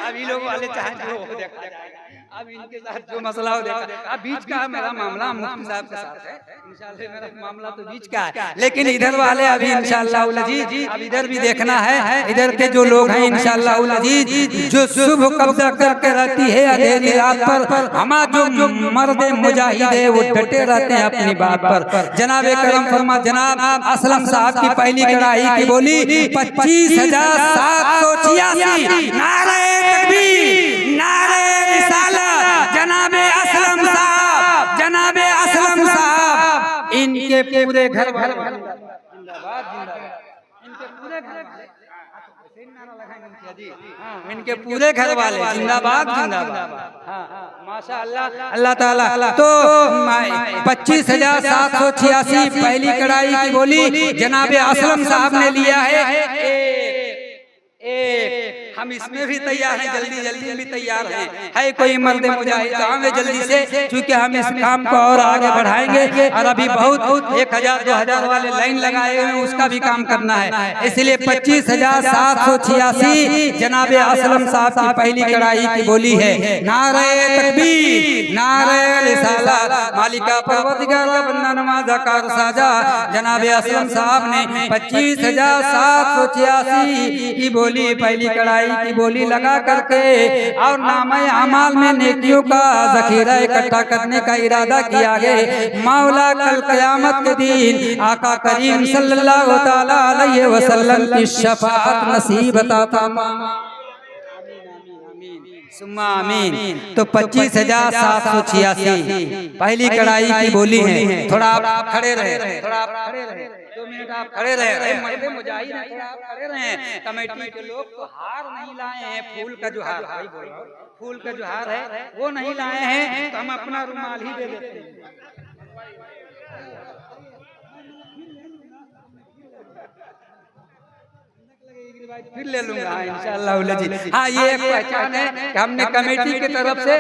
अब ये लोग वाले चाहे जो हो देखा जाएगा, अब इनके साथ जो मसला हो देखा। अब बीच का मेरा मामला मुफ्ती साहब के साथ है इंशाअल्लाह, मेरा मामला तो बीच का है, लेकिन इधर वाले अभी इंशाअल्लाह अज़ीज़ अब इधर भी देखना है। इधर के जो लोग हैं इंशाअल्लाह अज़ीज़ जो सुबह कब्जा करके रहती है अंधेरी रात पर, हमारा जो मर्द मुजाहिद है वो डटे रहते हैं अपनी बात पर। जनाब करम फरमा जनाब असलम साहब की पहली कड़ाई की बोली 25,786 नारे तकबीर, नारे रिसालत। जनाबे असलम साहब, जनाबे असलम साहब इनके पूरे घर वाले जिंदाबाद जिंदाबाद, इनके पूरे घर इनके पूरे घर वाले जिंदाबाद जिंदाबाद। माशाअल्लाह अल्लाह ताला। तो 25,786 पहली कड़ाई की बोली जनाबे असलम साहब ने लिया है। हम इसमें भी तैयार हैं, जल्दी जल्दी भी तैयार हैं। है कोई मर्द मुजाहिद तो हमें जल्दी से, क्योंकि हम इस काम को और आगे बढ़ाएंगे और अभी बहुत 1,000-2,000 वाले लाइन लगाए हुए हैं, उसका भी काम करना है। इसलिए 25,786 जनाबे असलम साहब की पहली कड़ाई की बोली है। नारे तकबीर, नारे रिसालत। मालिका परवरदिगार बंदा नमाज़ कार साजा जनाबे असलम साहब ने 25,786 की बोली पहली कड़ाई की बोली लगा करके और नामे अमाल में नेकियों का जखीरा इकट्ठा करने का इरादा किया है। मौला कल क़यामत के दिन आका करीम सल्लल्लाहु तआला अलैहि वसल्लम की शफाअत नसीब अता फरमा। सुम्मा आमीन। तो 25,786 पहली कड़ाई की बोली है। थोड़ा आप खड़े रहे, थोड़ा आप खड़े रहे, 2 मिनट आप खड़े रहे। मर्द मुजाहिद हैं, थोड़ा आप खड़े रहे। कमेटी के लोग तो हार नहीं लाए हैं, फूल का जो हार है, फूल का जो हार है वो नहीं लाए हैं, तो हम अपना रुमाल ही दे देते हैं। फिर ले लूंगा इंशाअल्लाह अज़ीज़। हाँ ये एक पहचान है कि हमने कमेटी की तरफ से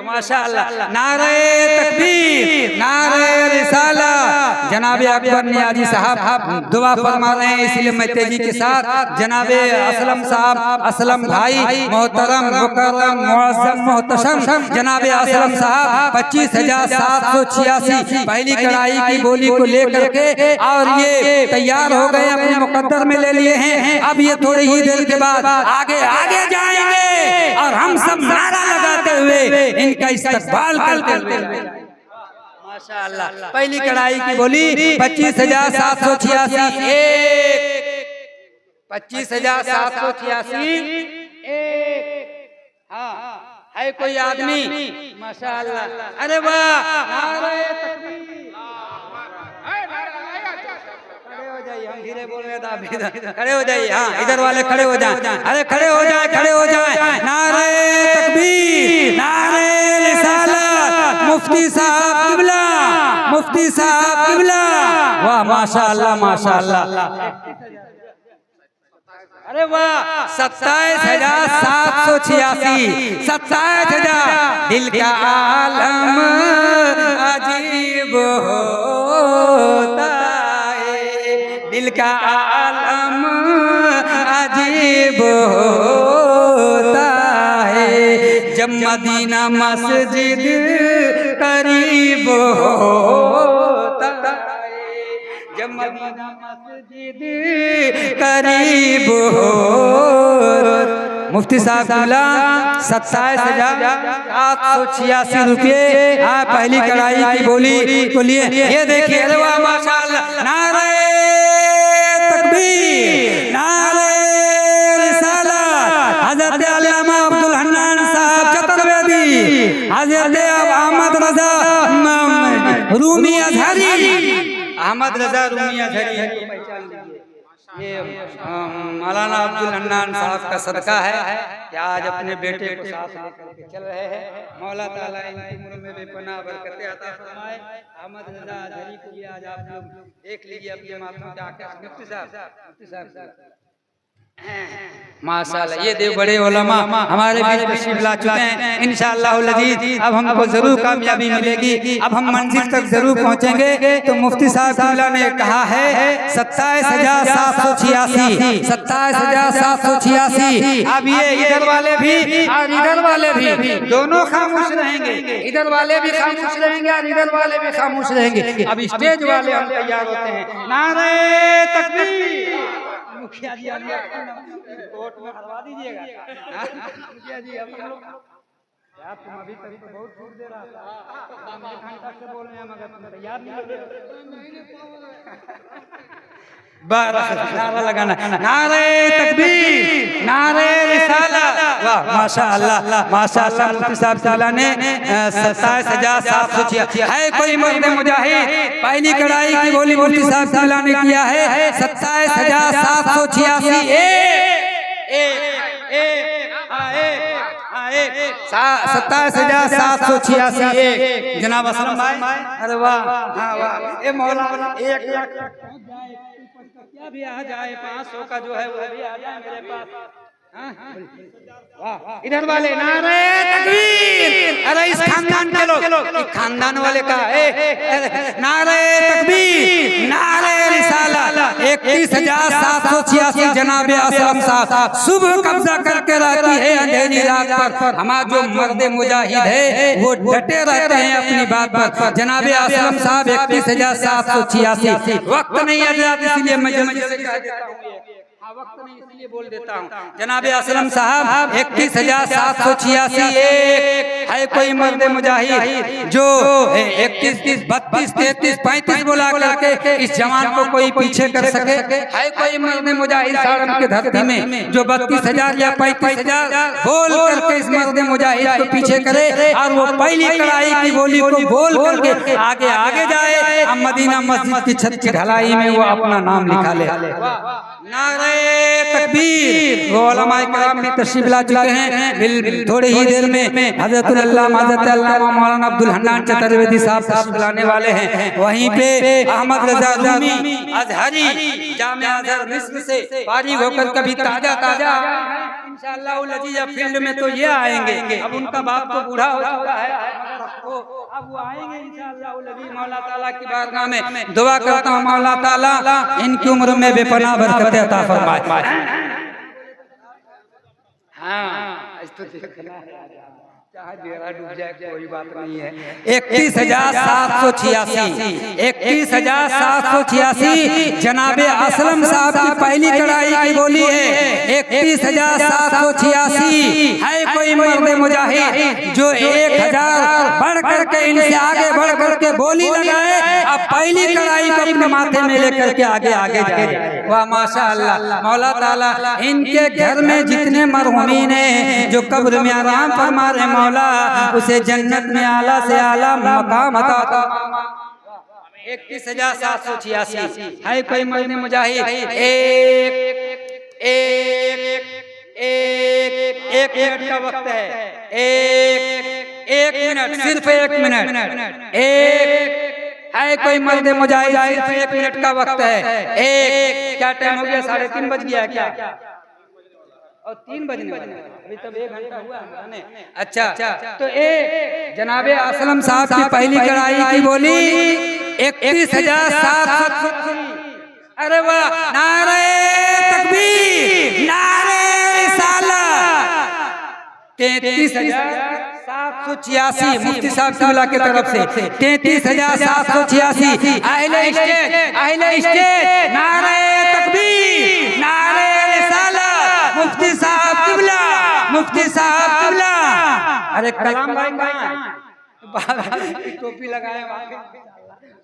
माशाअल्लाह। नारे तकबीर, नारे रिसालत। जनाबे अकबर नियाज़ी साहब दुआ फरमा रहे हैं, इसलिए मैं तेजी के साथ जनाबे असलम साहब, असलम भाई मोहतरम मुकर्रम मुअज़्ज़म मोहतशम जनाबे असलम साहब 25,786 पहली कड़ाई की बोली को लेकर के और ये तैयार हो गए, अपने मुकद्दर में ले लिए हैं। अब ये थोड़ी ही देर के बाद आगे आगे जाएंगे और हम सब नारा लगाते हुए इनका इस्तकबाल करते हुए। माशाअल्लाह। पहली कड़ाई की बोली 25,786 25,786 हाँ है कोई आदमी माशाअल्लाह। अरे वाह, नारे तकबीर। खड़े हो जाइए, हम धीरे बोल रहे थे, खड़े हो जाइए। हाँ इधर वाले खड़े हो जाए, अरे खड़े हो जाए, खड़े हो जाए। नारे तकबीर, नारे रिसालत, मुफ्ती साहब किबला, मुफ्ती साहब किबला। वाह माशाअल्लाह माशाअल्लाह। अरे वाह, 27,786, 27,000। दिल का आलम अजीब होता है, दिल का आलम अजीब होता है, जब मदीना मस्जिद करीब होता है, जब मदीना मस्जिद करीब हो। मुफ्ती साहब किबला 27,786 रुपये। हाँ पहली कड़ाई की बोली को लिए ये देखिए। अरे वाह माशाअल्लाह, नारे तकबीर, नारे रिसालत। हजरत अल्लामा अब्दुल हन्नान साहब चतुर्वेदी, हजरत अहमद रजा रूमी अजहरी, अहमद रजा रूमी अजहरी ये मौलाना अब्दुल हन्नान साहब का सदका है कि आज अपने बेटे को साथ लेकर के चल रहे हैं। मौला ताला इनकी उम्र में बेपनाह बरकतें अता फरमाए। अहमद रजा अजहरी को भी आज आप लोग देख लीजिए अपने माथों के आके। मुफ्ती साहब माशाअल्लाह, ये देव बड़े उलमा हमारे बीच तशरीफ ला चुके हैं। इंशाअल्लाह अज़ीज़ अब हमको जरूर कामयाबी मिलेगी, अब हम मंजिल तक जरूर पहुंचेंगे। तो मुफ्ती साहब किबला ने कहा है 27,786, 27,786। अब ये इधर वाले भी और इधर वाले भी दोनों खामोश रहेंगे, इधर वाले भी खामोश रहेंगे और इधर वाले भी खामोश रहेंगे। अब स्टेज वाले हम तैयार होते हैं। नारे तकबीर। मुखिया जी कोर्ट में हरवा दीजिएगा। मुखिया जी हम लोग यार तुम अभी तक तो बहुत छूट दे रहा था, घंटा से बोल रहे हैं मगर तुम तैयार नहीं हो। नारा लगाना, नारे तकबीर, नारे रिसालत। वाह माशाअल्लाह माशाअल्लाह। मुफ्ती साहब किबला ने 27,786 है कोई मर्द मुजाहिद। पहली कड़ाई की बोली मुफ्ती साहब किबला ने किया है 27,786। 27,786 जनाब असलम भाई। अरे वाह, हाँ वाह। ए मौला 1 लाख क्या भी आ जाए, 500 का जो है वो भी आ जाए मेरे पास। इधर वाले नारे तकबीर। अरे इस खानदान के लोग, खानदान वाले का नारे तकबीर, नारे रिसालत। 31,786 जनाबे असलम साहब सुबह कब्जा करके रहती है अंधेरी रात पर। हमारा जो मर्द मुजाहिद है वो डटे रहते हैं अपनी बात पर। जनाबे असलम साहब 31,786। वक्त नहीं है इसलिए मैं जल्दी से कह देता हूँ, वक्त नहीं इसलिए बोल देता हूँ। जनाबे असलम साहब 31,786 है कोई मर्द मुजाहिद जो 31, 32, 33, 35 बोला करके इस जवान को कोई पीछे कर सके। है कोई मर्द मुजाहिद सारण के धरती में जो 32,000 या 35,000 बोल करके इस मर्द मुजाहिद को पीछे करे और वो पहली कड़ाई की बोली को बोल करके आगे आगे जाए, अब मदीना मस्जिद की छत की ढलाई में वो अपना नाम लिखा ले। नारे तकबीर। वो उलमाए किराम भी तशरीफ ला चुके हैं। थोड़ी ही देर में हजरत मौलाना अब्दुल हन्नान चतुर्वेदी साहब तशरीफ लाने वाले हैं। वहीं पे अहमद रजा रूमी अजहरी जामिया अजहर मिस्र से फारिग होकर कभी ताजा ताजा इंशाअल्लाह फील्ड में तो ये आएंगे। अब उनका बाप तो बूढ़ा हो चुका है, अब वो आएंगे इंशाअल्लाह। मौला ताला की बारगाह में दुआ करता हूँ मौला ताला इनकी उम्र में बेपनाह बरकत अता फरमाए। हाँ चाहे बेड़ा डूब जाए कोई बात नहीं है। 31,786 31,786 जनाबे असलम साहब की पहली कड़ाई की बोली है। 31,786 है कोई मर्द मुजाहिद जो 1,000 बढ़ करके इनसे आगे बढ़ करके बोली लगाए, अब पहली कड़ाई को अपने माथे में लेकर के आगे आगे जाए। वाह माशाअल्लाह। मौला ताला इनके घर में जितने मरहूमीन हैं जो कब्र में आराम फरमा रहे, मौला उसे जन्नत में आला से आला मकाम अता फरमा। 31,786 है कोई मर्द मुजाहिद। एक मिनट का वक्त है। एक मिनट, सिर्फ 1 मिनट। है कोई मर्द मुजाहिद, सिर्फ 1 मिनट का वक्त है। क्या टाइम हो गया? 3:30 बज गया क्या? और 3 बजने वाले, अभी तब 1 घंटा हुआ है। अच्छा, तो जनाबे असलम साहब की पहली कड़ाई की बोली 31,786। अरे वाह, नारे तकबीर, नारे रिसालत। 33,786 मुफ्ती साहब किबला की तरफ से 33,786 अहले स्टेज नारे तकबीर, नारे रिसालत। मुफ्ती साहब किबला, मुफ्ती साहब किबला। अरे कलाम भाई कहाँ है? टोपी लगाए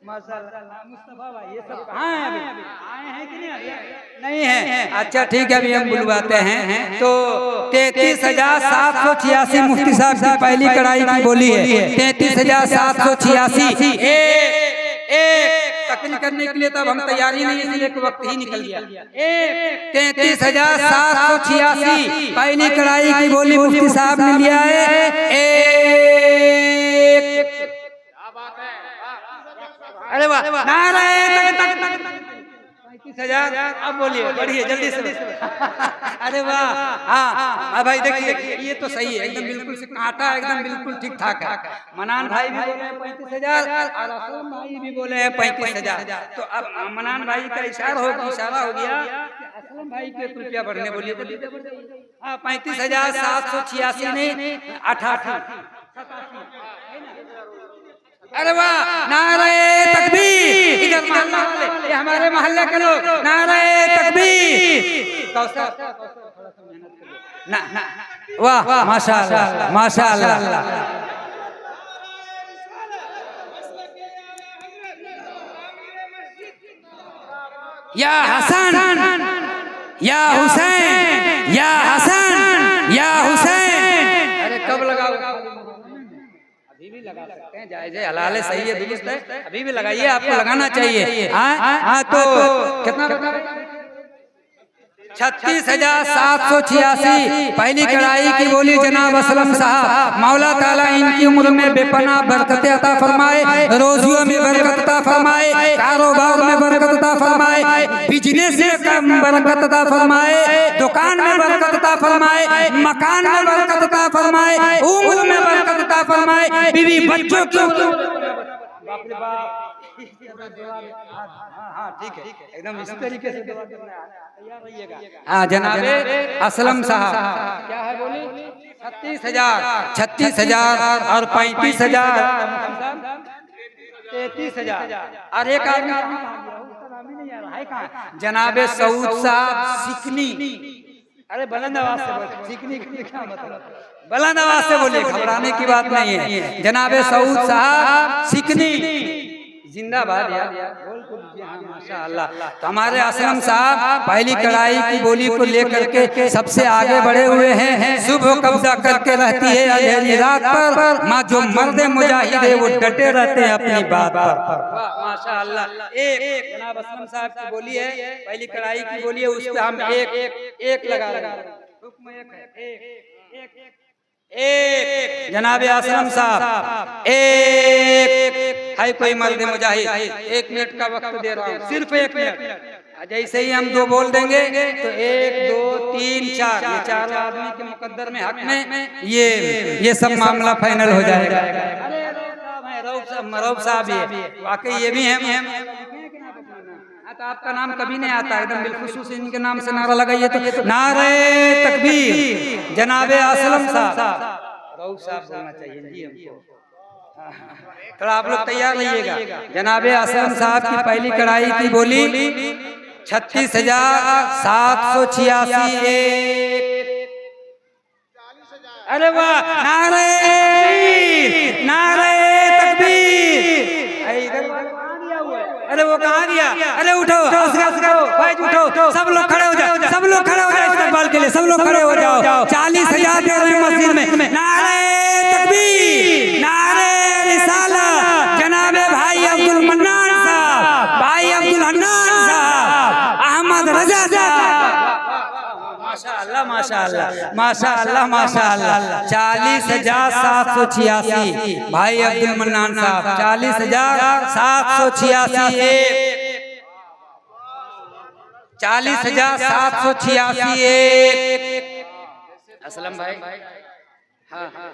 माशाअल्लाह। मुस्तफा भाई ये सब कहाँ हैं? अभी आए हैं कि नहीं है? अच्छा ठीक है, अभी हम बुलवाते हैं। तो 33,786 मुफ्ती साहब की पहली कड़ाई की बोली है। 33,786 तकलीफ करने के लिए तब हम तैयारी नहीं, इसलिए वक्त ही निकल गया। 33,786 पहली कड़ाई की बोली मुफ्ती साहब ने लिया है। अरे वाह, नारे 35,000। अब बोलिए, बढ़िए जल्दी से। अरे वाह, हाँ भाई देखिए, ये तो सही है एकदम, बिल्कुल से कांटा एकदम बिल्कुल ठीक ठाक है। मनान भाई भी बोले हैं 35,000 और असलम भाई भी बोले हैं 35,000। तो अब मनान भाई का इशारा हो गया, असलम भाई के रुपया बढ़ने बोलिए। हाँ 35,786 नहीं 88। अरे वाह, नारे तकबीर। इधर मोहल्ला वाले, ये हमारे मोहल्ले के लोग, नारे तकबीर। ना वाह माशाअल्लाह, माशाअल्लाह। या हसन, या हुसैन, या हसन, या हुसैन। अरे कब लगाओ? अभी भी लगा सकते हैं, जायज़ है, हलाल है, सही है, दुरुस्त है, अभी भी लगाइए, आपको लगाना चाहिए। हाँ तो कितना? 36,786 पहली कड़ाई की बोली जनाब असलम साहब। मौला ताला इनकी उम्र में बेपनाह बरकत अता फरमाए, रोजियों में बरकत अता फरमाए, कारोबार में बरकत अता फरमाए, बिजनेस में बरकत अता फरमाए, दुकान में बरकत अता फरमाए, मकान में बरकत अता फरमाए, उम्र में बरकत अता फरमाए, बीवी बच्चों की ठीक है, एकदम इसी तरीके से तैयार रहिएगा। हाँ जनाबे असलम साहब क्या है बोली? 36,000 और 35,000 33,000। और एक आदमी जनाबे सऊद साहब सिकनी। अरे बुलंद आवाज से बोलिए, सिकनी क्या मतलब? बुलंद आवाज से बोलिए, घबराने की बात नहीं है। जनाबे सऊद साहब सिकनी जिंदाबाद यार, बोल को दीजिए। हाँ माशाअल्लाह। तो हमारे असलम साहब पहली कड़ाई की बोली को लेकर के सबसे आगे बढ़े हुए हैं। सुबह कब्जा करके रहती है अंधेरी रात पर, माँ जो मर्द मुजाहिद है वो डटे रहते हैं अपनी बात पर। माशाअल्लाह। एक जनाब असलम साहब की बोली है, पहली कड़ाई की बोली है, उस पर हम एक लगा रहे हैं। एक जनाबे असलम साहब एक है कोई मर्द मुजाहिद। 1 मिनट का वक्त दे रहा हूँ, सिर्फ 1 मिनट। जैसे ही हम 2 बोल देंगे तो 1 2 3 4 ये 4 आदमी के मुकद्दर में हक में ये सब मामला फाइनल हो जाएगा। मरऊफ साहब ये वाकई ये भी हैं। तो आपका नाम कभी नहीं आता, एकदम बिलखुसूस इनके नाम से नारा लगाइए तो नारे तकबीर जनाबे असलम साहब। बहुत साफ बोलना चाहिए जी हमको। थोड़ा आप लोग तैयार रहिएगा। जनाबे असलम साहब की पहली कढ़ाई की बोली 36,786। अरे वाह, नारे नारे तकबीर। अरे वो कहाँ गया? अरे उठो, उठो, सब लोग खड़े हो जाओ, सब लोग खड़े हो जाओ इस्तकबाल के लिए, सब लोग खड़े हो जाओ। 40,000 दे रहे हैं मस्जिद में। नारे तकबीर, नारे रिसालत, जनाबे भाई अब्दुल मन्नान साहब, भाई अब्दुल हन्नान साहब, अहमद रजा साहब। माशाअल्लाह माशाअल्लाह माशाअल्लाह माशाअल्लाह। 40,786 भाई अब्दुल मन्नान साहब, 40,786। 40,786। असलम भाई, हाँ हाँ,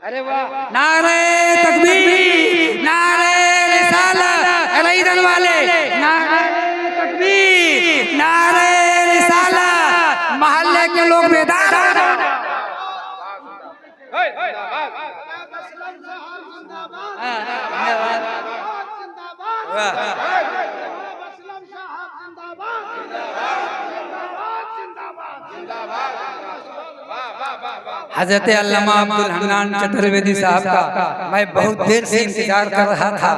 अरे वाह, नारे तकबीर, नारे रिसालत, अरे इधर वाले, नारे तकबीर, नारे रिसालत, मोहल्ले के लोग बेदार हो जाओ। हजरत अल्लामा अब्दुल हन्नान चतुर्वेदी साहब का मैं बहुत देर से इंतजार कर रहा था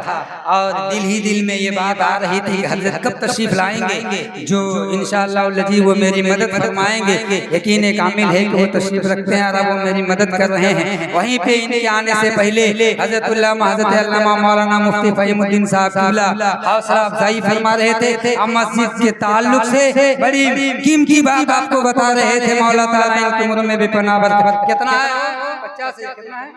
और दिल ही दिल में ये बात आ रही थी हजरत कब तशरीफ लाएंगे, जो इंशाअल्लाह लजी वो मेरी मदद फरमाएंगे। यकीन कामिल है कि वो तशरीफ रखते हैं और वो मेरी मदद कर रहे हैं। वहीं पे इनके आने से पहले हजरत अल्लामा मौलाना मुफ्ती फहीमुद्दीन साहब हौसला अफजाई फरमा रहे थे। अब मस्जिद के ताल्लुक से बड़ी कीमती बात आपको बता रहे थे। मौला ताला इनकी उम्र में भी पनाह बरकत। कितना है? 50 से कितना है?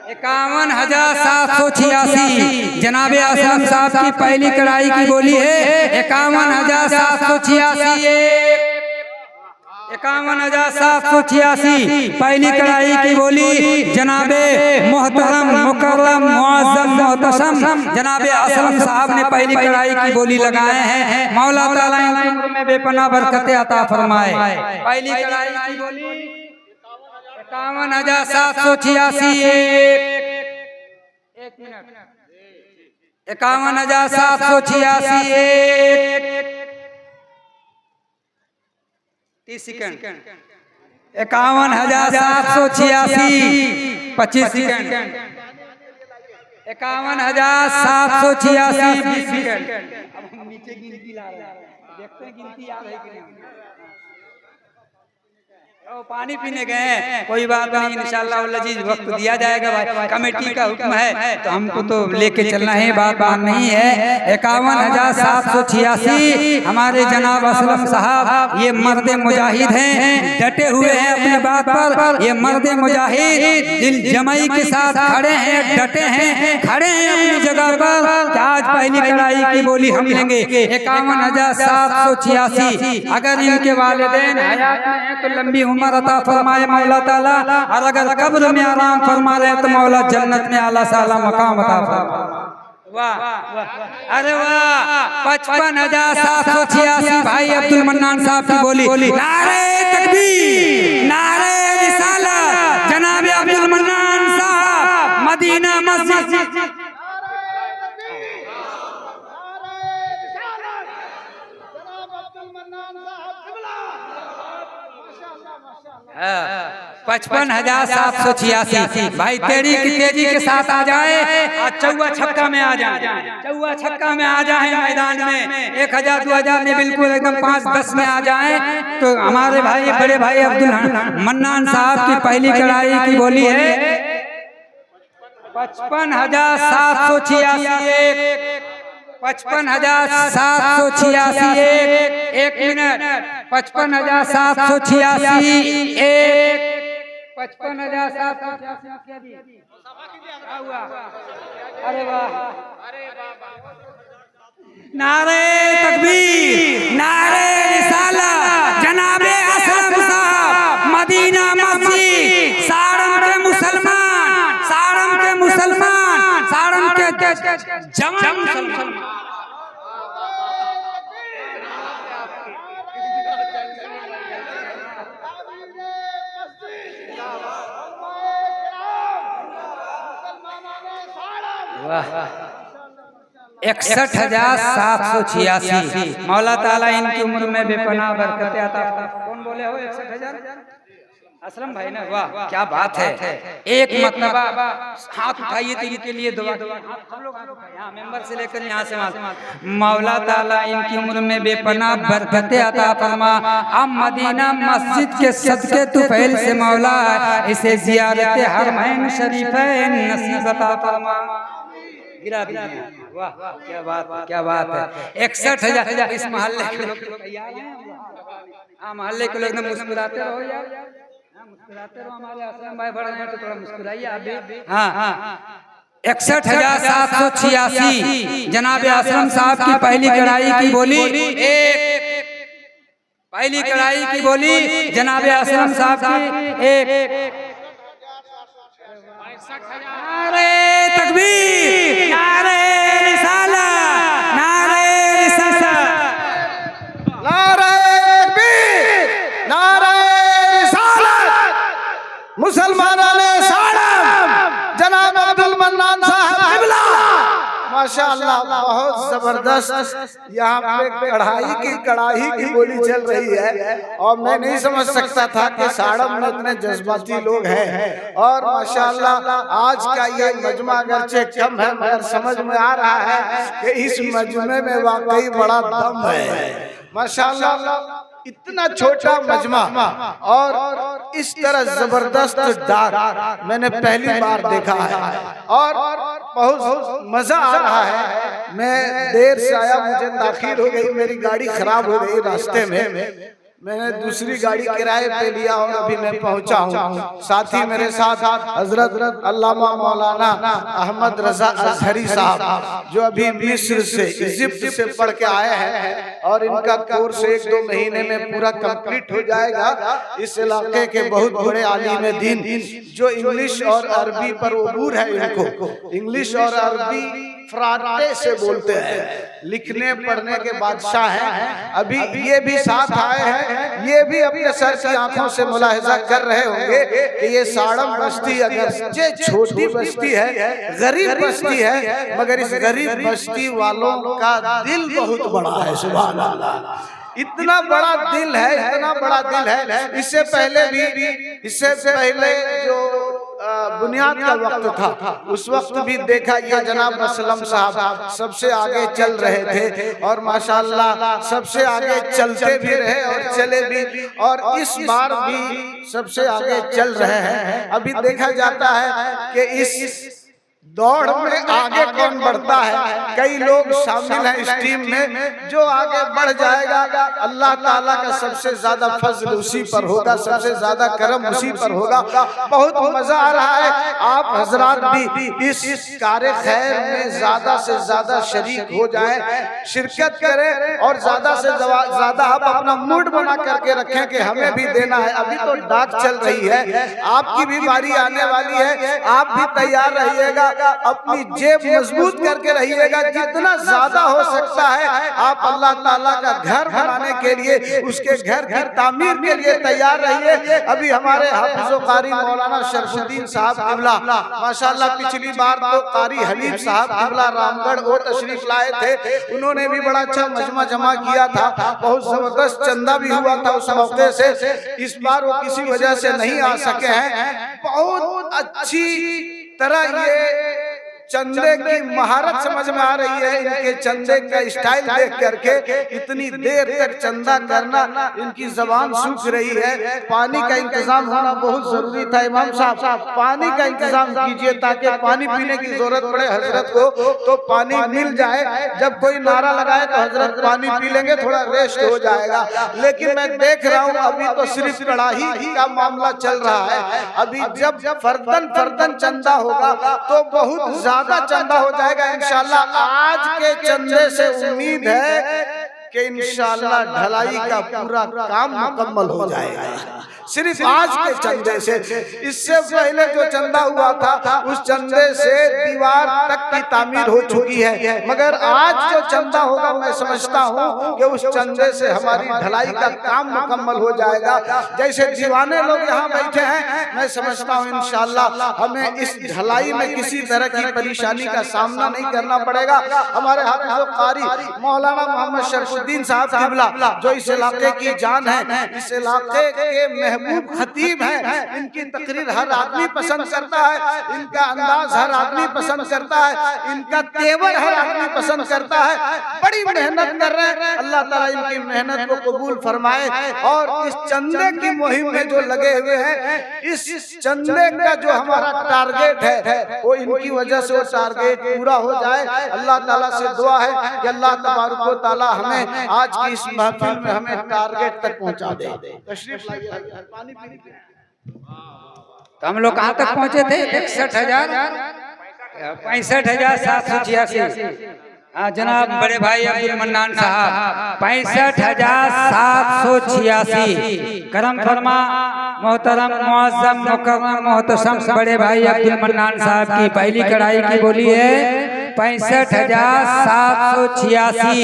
51,786। जनाबे असलम साहब की पहली कढ़ाई की बोली है 51,786। 51,786 पहली कढ़ाई की बोली जनाबे मोहतरम मुकर्रम मुअज़्ज़म मोहतशम जनाबे असलम साहब ने पहली कढ़ाई की बोली लगाए हैं। मौला ताला इनकी उम्र में बेपनाह बरकत अता फरमाए। पहली कढ़ाई की बोली 51,786। एक मिनट, 51,786। 30 सेकंड। 51,786। 25 सेकंड। 51,786। 20 सेकंड। अब हम नीचे गिनती ला रहे हैं, देखते हैं गिनती याद है कि नहीं। पानी पीने गए हैं, कोई बात नहीं, इंशाअल्लाह लजीज वक्त दिया जाएगा। भाई कमेटी का हुक्म है तो हमको तो लेके चलना है, बात नहीं है। 51,786 हमारे जनाब असलम साहब ये मर्द मुजाहिद हैं, डटे हुए हैं अपने बात पर। ये मर्द मुजाहिद दिल जमाई के साथ खड़े हैं, डटे हैं, खड़े हैं अपनी जगह पर। आज पहली कढ़ाई की बोली हम लेंगे 51,786। अगर इनके वालिदैन हयात में हैं तो लंबी उम्र अता फरमाए मौला ताला, और अगर कब्र में आराम फरमा रहे तो मौला जन्नत में आला साला मकाम अता फरमाए। वाह, अरे वाह, 55,786 भाई अब्दुल मन्नान साहब की बोली। नारे तकबीर, नारे रिसालत, जनाब अब्दुल मन्नान साहब मदीना मस्जिद। हाँ, 55,786 भाई तेरी की तेजी के साथ आ जाए और चौवा छक्का में आ जाए, चौवा छक्का में आ जाए मैदान में। 1,000 2,000 में बिल्कुल एकदम 5-10 में आ जाए तो हमारे भाई बड़े भाई अब्दुल मन्नान साहब की पहली कढ़ाई की बोली है 55,786। 55,786। एक मिनट, 55,786। 55,786। अरे वाह, नारे तकबीर, नारे रिसालत, जनाबे असलम साहब मदीना मस्जिद, सारन के मुसलमान, सारन के मुसलमान, सारन के जवान मुसलमान। 61,786। मौला ताला इनकी उम्र में बेपनाह बरकत अता। कौन बोले हो 61,000? असलम भाई ना, वाह क्या बात है। एक मतबा हाथ उठाइए तो इनके लिए दुआ। हम लोग यहाँ मेंबर से लेकर यहाँ से मौला ताला इनकी उम्र में बेपनाह बरकत अता फरमा। अब मदीना मस्जिद के सदके तुफैल से मौला इसे जियारत हरमैन शरीफैन नसीब अता फरमा। गिरा दीजिए। वाह क्या बात है। 61,000 इस मोहल्ले के लोग तैयार हैं। हाँ मोहल्ले के लोग ना मुस्कुराते रहो यार, मुस्कुराते रहो। हमारे आश्रम भाई बढ़ रहे हैं तो थोड़ा मुस्कुराइए आप भी। हाँ 61,786 जनाब आश्रम साहब की पहली कड़ाई की बोली। पहली कड़ाई की बोली जनाब आश्रम साहब की एक। नारे तकबीर, नारे रिसालत, नारे रिसालत,
नारे तकबीर, नारे रिसालत। मुसलमानों ने सालम जनाब अब्दुल मन्नान साहब क़िबला। माशाअल्लाह बहुत जबरदस्त यहाँ पे कढ़ाई की बोली चल रही है। और मैं नहीं समझ सकता था कि साड़म में इतने जज्बाती लोग हैं। और माशाअल्लाह आज का ये मजमा अगरचे कम है मगर समझ में आ रहा है कि इस मजमे में वाकई बड़ा दम है। माशाअल्लाह इतना छोटा मजमा और इस तरह जबरदस्त डाक मैंने पहली बार देखा है और बहुत मजा आ रहा है। मैं देर से आया, मुझे ताखीर हो गई, मेरी गाड़ी खराब हो गई रास्ते में। मैंने दूसरी गाड़ी किराए पे लिया और अभी मैं पहुंचा हूँ। साथ ही मेरे साथ हजरत अल्लामा मौलाना अहमद रजा अजहरी साहब जो अभी मिस्र से इजिप्ट से पढ़ के आए हैं और इनका कोर्स 1-2 महीने में पूरा कंप्लीट हो जाएगा। इस इलाके के बहुत बड़े आलिम दीन जो इंग्लिश और अरबी पर उबूर है, इनको इंग्लिश और अरबी फराटे से बोलते हैं, लिखने पढ़ने के बादशाह हैं। अभी ये भी साथ आए हैं, ये भी अपने सर की आंखों से मुलाहिजा कर रहे होंगे कि ये साड़म बस्ती अगर छोटी बस्ती है, गरीब बस्ती है, मगर इस गरीब बस्ती वालों का दिल बहुत बड़ा है। सुभान अल्लाह, इतना बड़ा दिल है, इतना बड़ा दिल है। इससे पहले जो बुनियाद का वक्त था उस वक्त भी देखा ये जनाब असलम साहब सबसे आगे चल रहे थे और माशाअल्लाह सबसे आगे चलते भी रहे और चले भी, और इस बार भी सबसे आगे चल रहे हैं। अभी देखा जाता है कि इस दौड़ में आगे कौन बढ़ता है। कई लोग शामिल हैं इस टीम में, जो आगे बढ़ जाएगा अल्लाह ताला का सबसे ज्यादा फजल उसी पर होगा, सबसे ज्यादा करम उसी पर होगा। बहुत मजा आ रहा है। आप हजरात भी इस कार्य खैर में ज्यादा से ज्यादा शरीक हो जाएं, शिरकत करें और ज्यादा से ज्यादा आप अपना मूड बना करके रखें कि हमें भी देना है। अभी तो डाक चल रही है, आपकी भी बारी आने वाली है, आप भी तैयार रहिएगा, अपनी जेब मजबूत करके रहिएगा। जितना ज्यादा हो सकता है आप अल्लाह ताला का घर बनाने के लिए, उसके घर की तामीर के लिए तैयार रहिए। अभी हमारे हाफिज़ कारी मौलाना शरफुद्दीन साहब क़िबला माशाअल्लाह पिछली बार तो कारी हलीम साहब क़िबला रामगढ़ वो तशरीफ लाए थे, उन्होंने भी बड़ा अच्छा मजमा जमा किया था, बहुत जबरदस्त चंदा भी हुआ था उस मौके से। इस बार वो किसी वजह से नहीं आ सके हैं। बहुत अच्छी तरह ये चंदे की महारत समझ में आ रही है। इनके चंदे का स्टाइल देख करके इतनी देर तक चंदा करना, इनकी जबान सूख रही है। पानी का इंतजाम होना बहुत जरूरी था। इमाम साहब पानी का इंतजाम कीजिए ताकि पानी पीने की जरूरत पड़े हजरत को तो पानी मिल जाए। जब कोई नारा लगाए तो हजरत पानी पी लेंगे, थोड़ा रेस्ट हो जाएगा। लेकिन मैं देख रहा हूँ अभी तो सिर्फ कड़ाही का मामला चल रहा है। अभी जब फर्दन चंदा होगा तो बहुत ज्यादा चंदा हो जाएगा इंशाल्लाह। आज के चंदे से उम्मीद है कि इंशाल्लाह ढलाई का पूरा काम मुकम्मल हो जाएगा। सिर्फ आज के चंदे से। इससे पहले जो चंदा हुआ था उस चंदे से दीवार तक की तामीर हो चुकी है, मगर आज जो चंदा होगा मैं समझता हूँ कि उस चंदे से हमारी ढलाई का काम मुकम्मल हो जाएगा। जैसे दीवाने लोग यहाँ बैठे हैं, मैं समझता हूँ इंशाअल्लाह हमें इस ढलाई में किसी तरह की परेशानी का सामना नहीं करना पड़ेगा। हमारे हाफिज़ कारी मौलाना मोहम्मद शरफुद्दीन साहब किबला जो इस इलाके की जान है, इस इलाके के महबूब खतीब हैं, इनकी तकरीर हर आदमी पसंद करता है, इनका अंदाज हर आदमी पसंद करता है, इनका तेवर हर आदमी पसंद करता है। बड़ी मेहनत कर रहे हैं, अल्लाह ताला इनकी मेहनत को कबूल फरमाए। और इस चंदे की मुहिम में जो लगे हुए हैं, इस चंदे का जो हमारा टारगेट है वो इनकी वजह से वो टारगेट पूरा हो जाए। अल्लाह ताला से दुआ है कि अल्लाह तबारक व तआला हमें आज की इस महफिल में हमें टारगेट तक पहुंचा दे। तशरीफ लाइए, पानी पीने के।
तो हम लोग कहाँ तक पहुँचे थे? 65,786। हाँ जनाब बड़े भाई अब्दुल मन्नान साहब 65,786। करम फरमा मोहतरम मुअज़्ज़म मुकर्रम मोहतरम बड़े भाई अब्दुल मन्नान साहब की पहली कड़ाई की बोली है 65,786।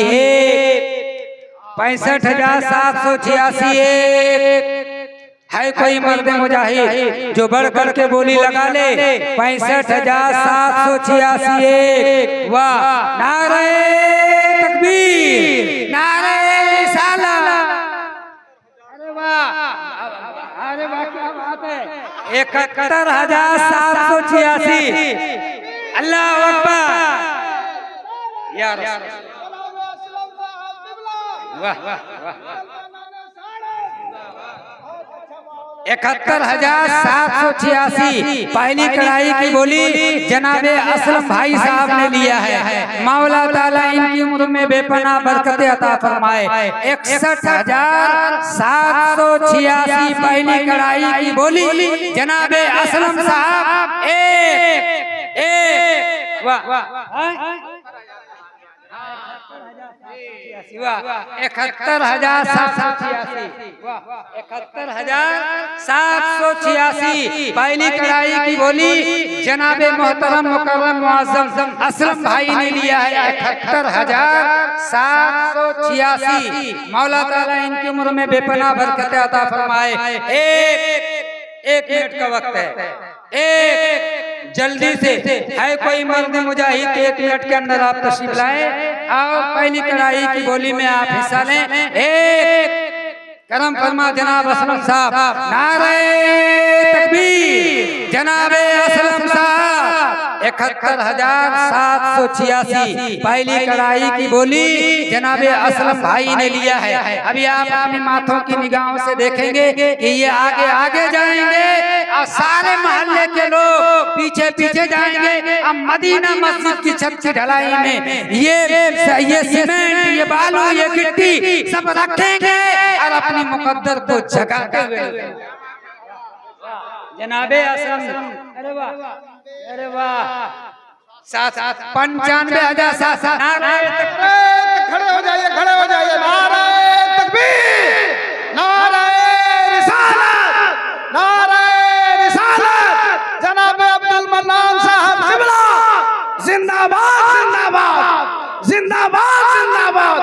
65,786 है कोई मर्द मुजाहिद जो बढ़ कर के बोली लगा ले 65,786। वाह नारे तकबीर, नारे रिसालत। अरे वाह, अरे वाह क्या बात है। 71,786। अल्लाह अकबर या रसूल। वाह वाह वाह। 71,786 पहली कड़ाई की बोली जनाबे असलम भाई साहब ने लिया है। मौला ताला इनकी उम्र में बेपनाह बरकत अता फरमाए। 61,786 पहली कड़ाई की बोली जनाबे असलम साहब एक वाह 71,786 पहली कड़ाई की बोली जनाबे मोहतरम मुकर्रम मुअज़्ज़म असलम भाई ने लिया है 71,786। मौला ताला इनकी उम्र में बेपनाह बरकत अता फरमाए। एक मिनट का वक्त है, एक जल्दी से है कोई मर्द मुजाहिद 1 मिनट के अंदर आप तशरीफ लाए और पहली कड़ाई की बोली में आप हिस्सा लें। एक करम फरमा जनाब असलम साहब, नारे तकबीर जनाबे असलम साहब। 71,786 पहली कड़ाई की बोली जनाबे असलम भाई ने लिया है। अभी आप अपने माथों की निगाहों से देखेंगे कि ये आगे आगे जाएंगे और सारे मोहल्ले के लोग पीछे पीछे जाएंगे। अब मदीना मस्जिद की छत की ढलाई में ये सीमेंट, ये बालू, ये गिट्टी सब रखेंगे और अपनी मुकद्दर को जगाते हुए जनाबे असलम। अरे वाह, अरे वाह। 95,000
खड़े हो जाइए, खड़े हो जाइए। नारे तकबीर, नारे रिसालत, नारे रिसालत। जनाब अब्दुल मन्नान साहब किबला जिंदाबाद, जिंदाबाद, जिंदाबाद, जिंदाबाद,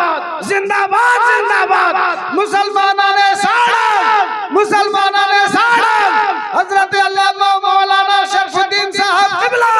जिंदाबाद, जिंदाबाद। मुसलमानों ने साड़म, मुसलमानों ने साड़म। हजरत अल्लामा मौलाना शरफुद्दीन साहब किबला।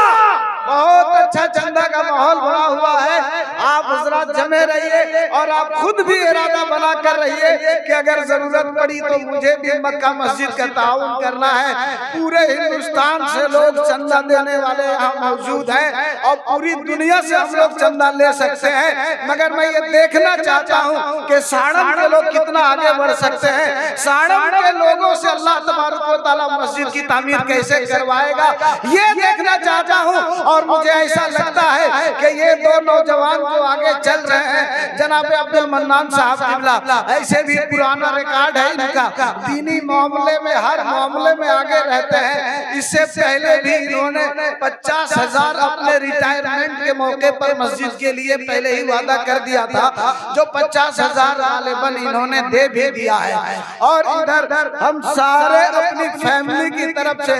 बहुत अच्छा चंदा का माहौल बना हुआ है। आप हजरत जमे रहिए और आप खुद भी इरादा बना कर रहिए कि अगर जरूरत पड़ी तो मुझे भी मक्का मस्जिद का ताउन करना है। पूरे हिंदुस्तान से लोग चंदा देने वाले यहाँ मौजूद हैं और पूरी दुनिया से हम लोग चंदा ले सकते हैं, मगर मैं ये देखना चाहता हूँ कि साड़म के लोग कितना आगे बढ़ सकते हैं। साड़म के लोगों से अल्लाह तबारक व तआला मस्जिद की तामीर कैसे करवाएगा ये देखना चाहता हूँ। और मुझे ऐसा लगता है कि ये दो नौजवान जो आगे चल रहे हैं जनाब अब्दुल मन्नान साहब किबला। ऐसे भी पुराना रिकॉर्ड है इनका, दीनी मामले में हर मामले में आगे रहते हैं। इससे पहले भी इन्होंने 50,000 अपने रिटायरमेंट के मौके पर मस्जिद के लिए पहले ही वादा कर दिया था, जो 50,000 गालिबन इन्होंने दे भी दिया है। और इधर हम सारे अपनी फैमिली की तरफ से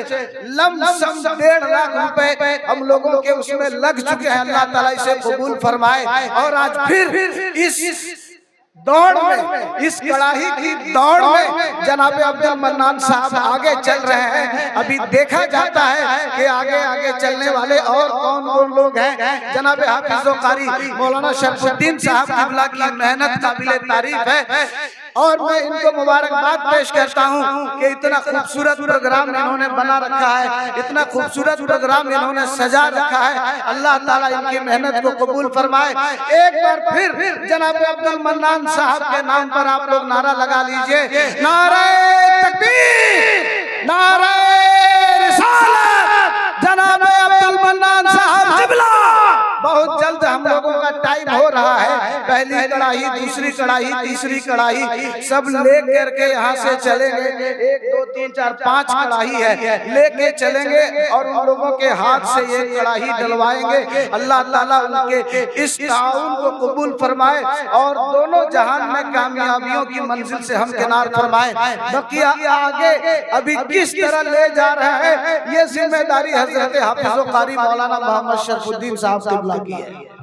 लमसम 1.5 लाख रुपए हम लोगों के उसमें लग चुके हैं। अल्लाह ताला इसे कबूल फरमाए। और आज फिर इस दौड़ में, इस कड़ाही की दौड़ में जनाब अब्दुल मन्नान साहब आगे चल रहे हैं। अभी देखा जाता है कि आगे आगे चलने वाले और कौन कौन लोग हैं। जनाब हाफिज़ कारी मौलाना शरफुद्दीन साहब किबला की मेहनत काबिल तारीफ है और मैं इनको मुबारकबाद पेश करता हूँ कि इतना खूबसूरत प्रोग्राम इन्होंने बना रखा है, इतना खूबसूरत प्रोग्राम इन्होंने सजा रखा है। अल्लाह ताला इनकी मेहनत को कबूल फरमाए। एक बार फिर जनाब अब्दुल मन्नान साहब के नाम पर आप लोग नारा लगा लीजिए, नारे तकबीर, नारे रिसालत, जनाब अब्दुल मन्नान साहब किबला। बहुत जल्द हम लोगों का टाइम हो रहा है। पहली कड़ाही, दूसरी कड़ाही, तीसरी कड़ाही सब ले करके यहाँ से चलेंगे। 1 2 3 4 5 कड़ाही है, लेके चलेंगे और उन लोगों के हाथ से ये कड़ाही डलवाएंगे। अल्लाह ताला उनके इस ताउन को कबूल फरमाए और दोनों जहान में कामयाबियों की मंजिल से हम किनार फरमाए। बकिया आगे अभी किस तरह ले जा रहे हैं, ये जिम्मेदारी हजरत हाफिज़ कारी मौलाना मोहम्मद शरफुद्दीन साहब किबला की है।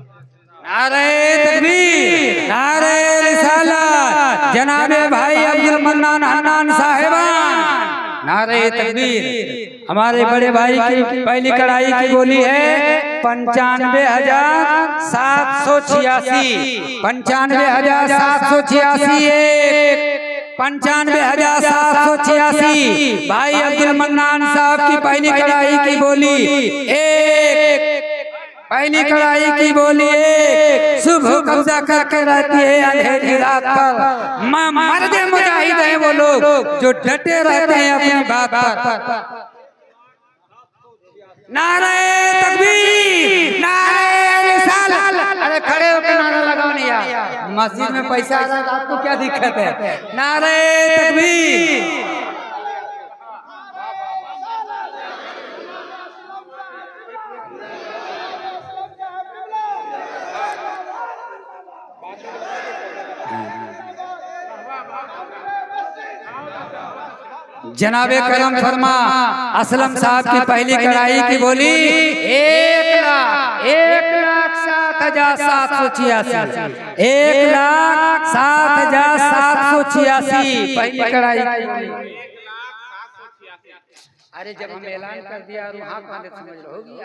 नारे तकबीर, नारे रिसालत, जनाबे भाई अब्दुल मन्नान हन्नान साहिबान, नारे तकबीर। हमारे बड़े भाई की पहली कड़ाई की बोली है 95,786, 95,786, 95,786 भाई अब्दुल मन्नान साहब की पहली कड़ाई की बोली एक, पहली कड़ाई की बोली एक। सुबह कब्जा करके रहती है अंधेरी रात पर, मर्द मुजाहिद है वो लोग जो डटे रहते हैं अपनी बात पर। नारे तकबीर, नारे रिसालत। अरे खड़े होकर नारा लगाओ नहीं यार, मस्जिद में पैसा आ रहा है आपको क्या दिक्कत है। नारे तकबीर। जनाबे करम फरमा असलम साहब की पहली कड़ाई की बोली 1,07,786, 1,07,786 पहली कड़ाई की बोली। अरे जब हम ऐलान कर दिया और वहाँ कौन समझ रहे होगी,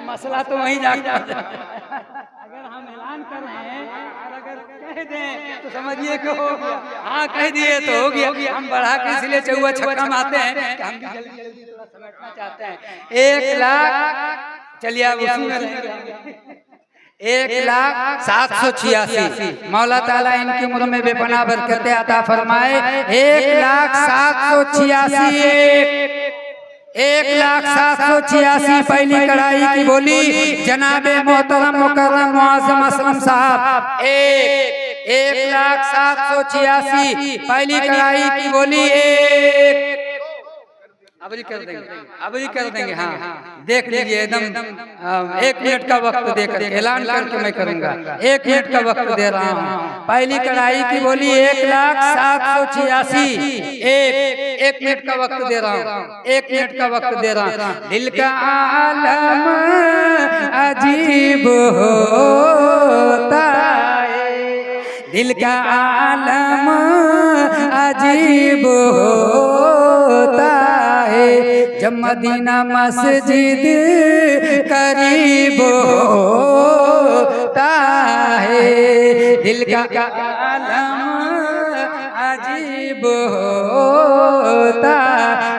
मसला तो वहीं जाकर अगर हम ऐलान कर रहे हैं और अगर कह दें तो समझिए कि हो गया। हाँ कह दिए तो हो गया। हम बढ़ा के इसलिए चौवा छक्का मारते हैं कि हम भी जल्दी जल्दी थोड़ा समेटना चाहते हैं। 1,00,000 चलिए अब उसी में 1,07,86 मौला ताला इनकी उम्र में बेपनाह बरकतें अता फरमाए। 1,07,86, 1,07,86 पहली कड़ाई की बोली जनाबे मोहतरम मुकर्रम मुआज़्ज़म असलम साहब। 1,07,86 पहली कड़ाई की बोली एक। अब कर देंगे, अब कर देंगे। हाँ देख लीजिए एकदम 1 मिनट का वक्त देकर ऐलान करके मैं करूंगा। 1 मिनट का वक्त दे रहा हूँ। पहली कड़ाई की बोली 1,07,86, 1 मिनट का वक्त दे रहा हूँ, 1 मिनट का वक्त दे रहा हूँ। दिल का आलम अजीब होता है, दिल का आलम अजीब होता है, जब मदीना मस्जिद करीब होता है, दिल का आलम अजीब होता।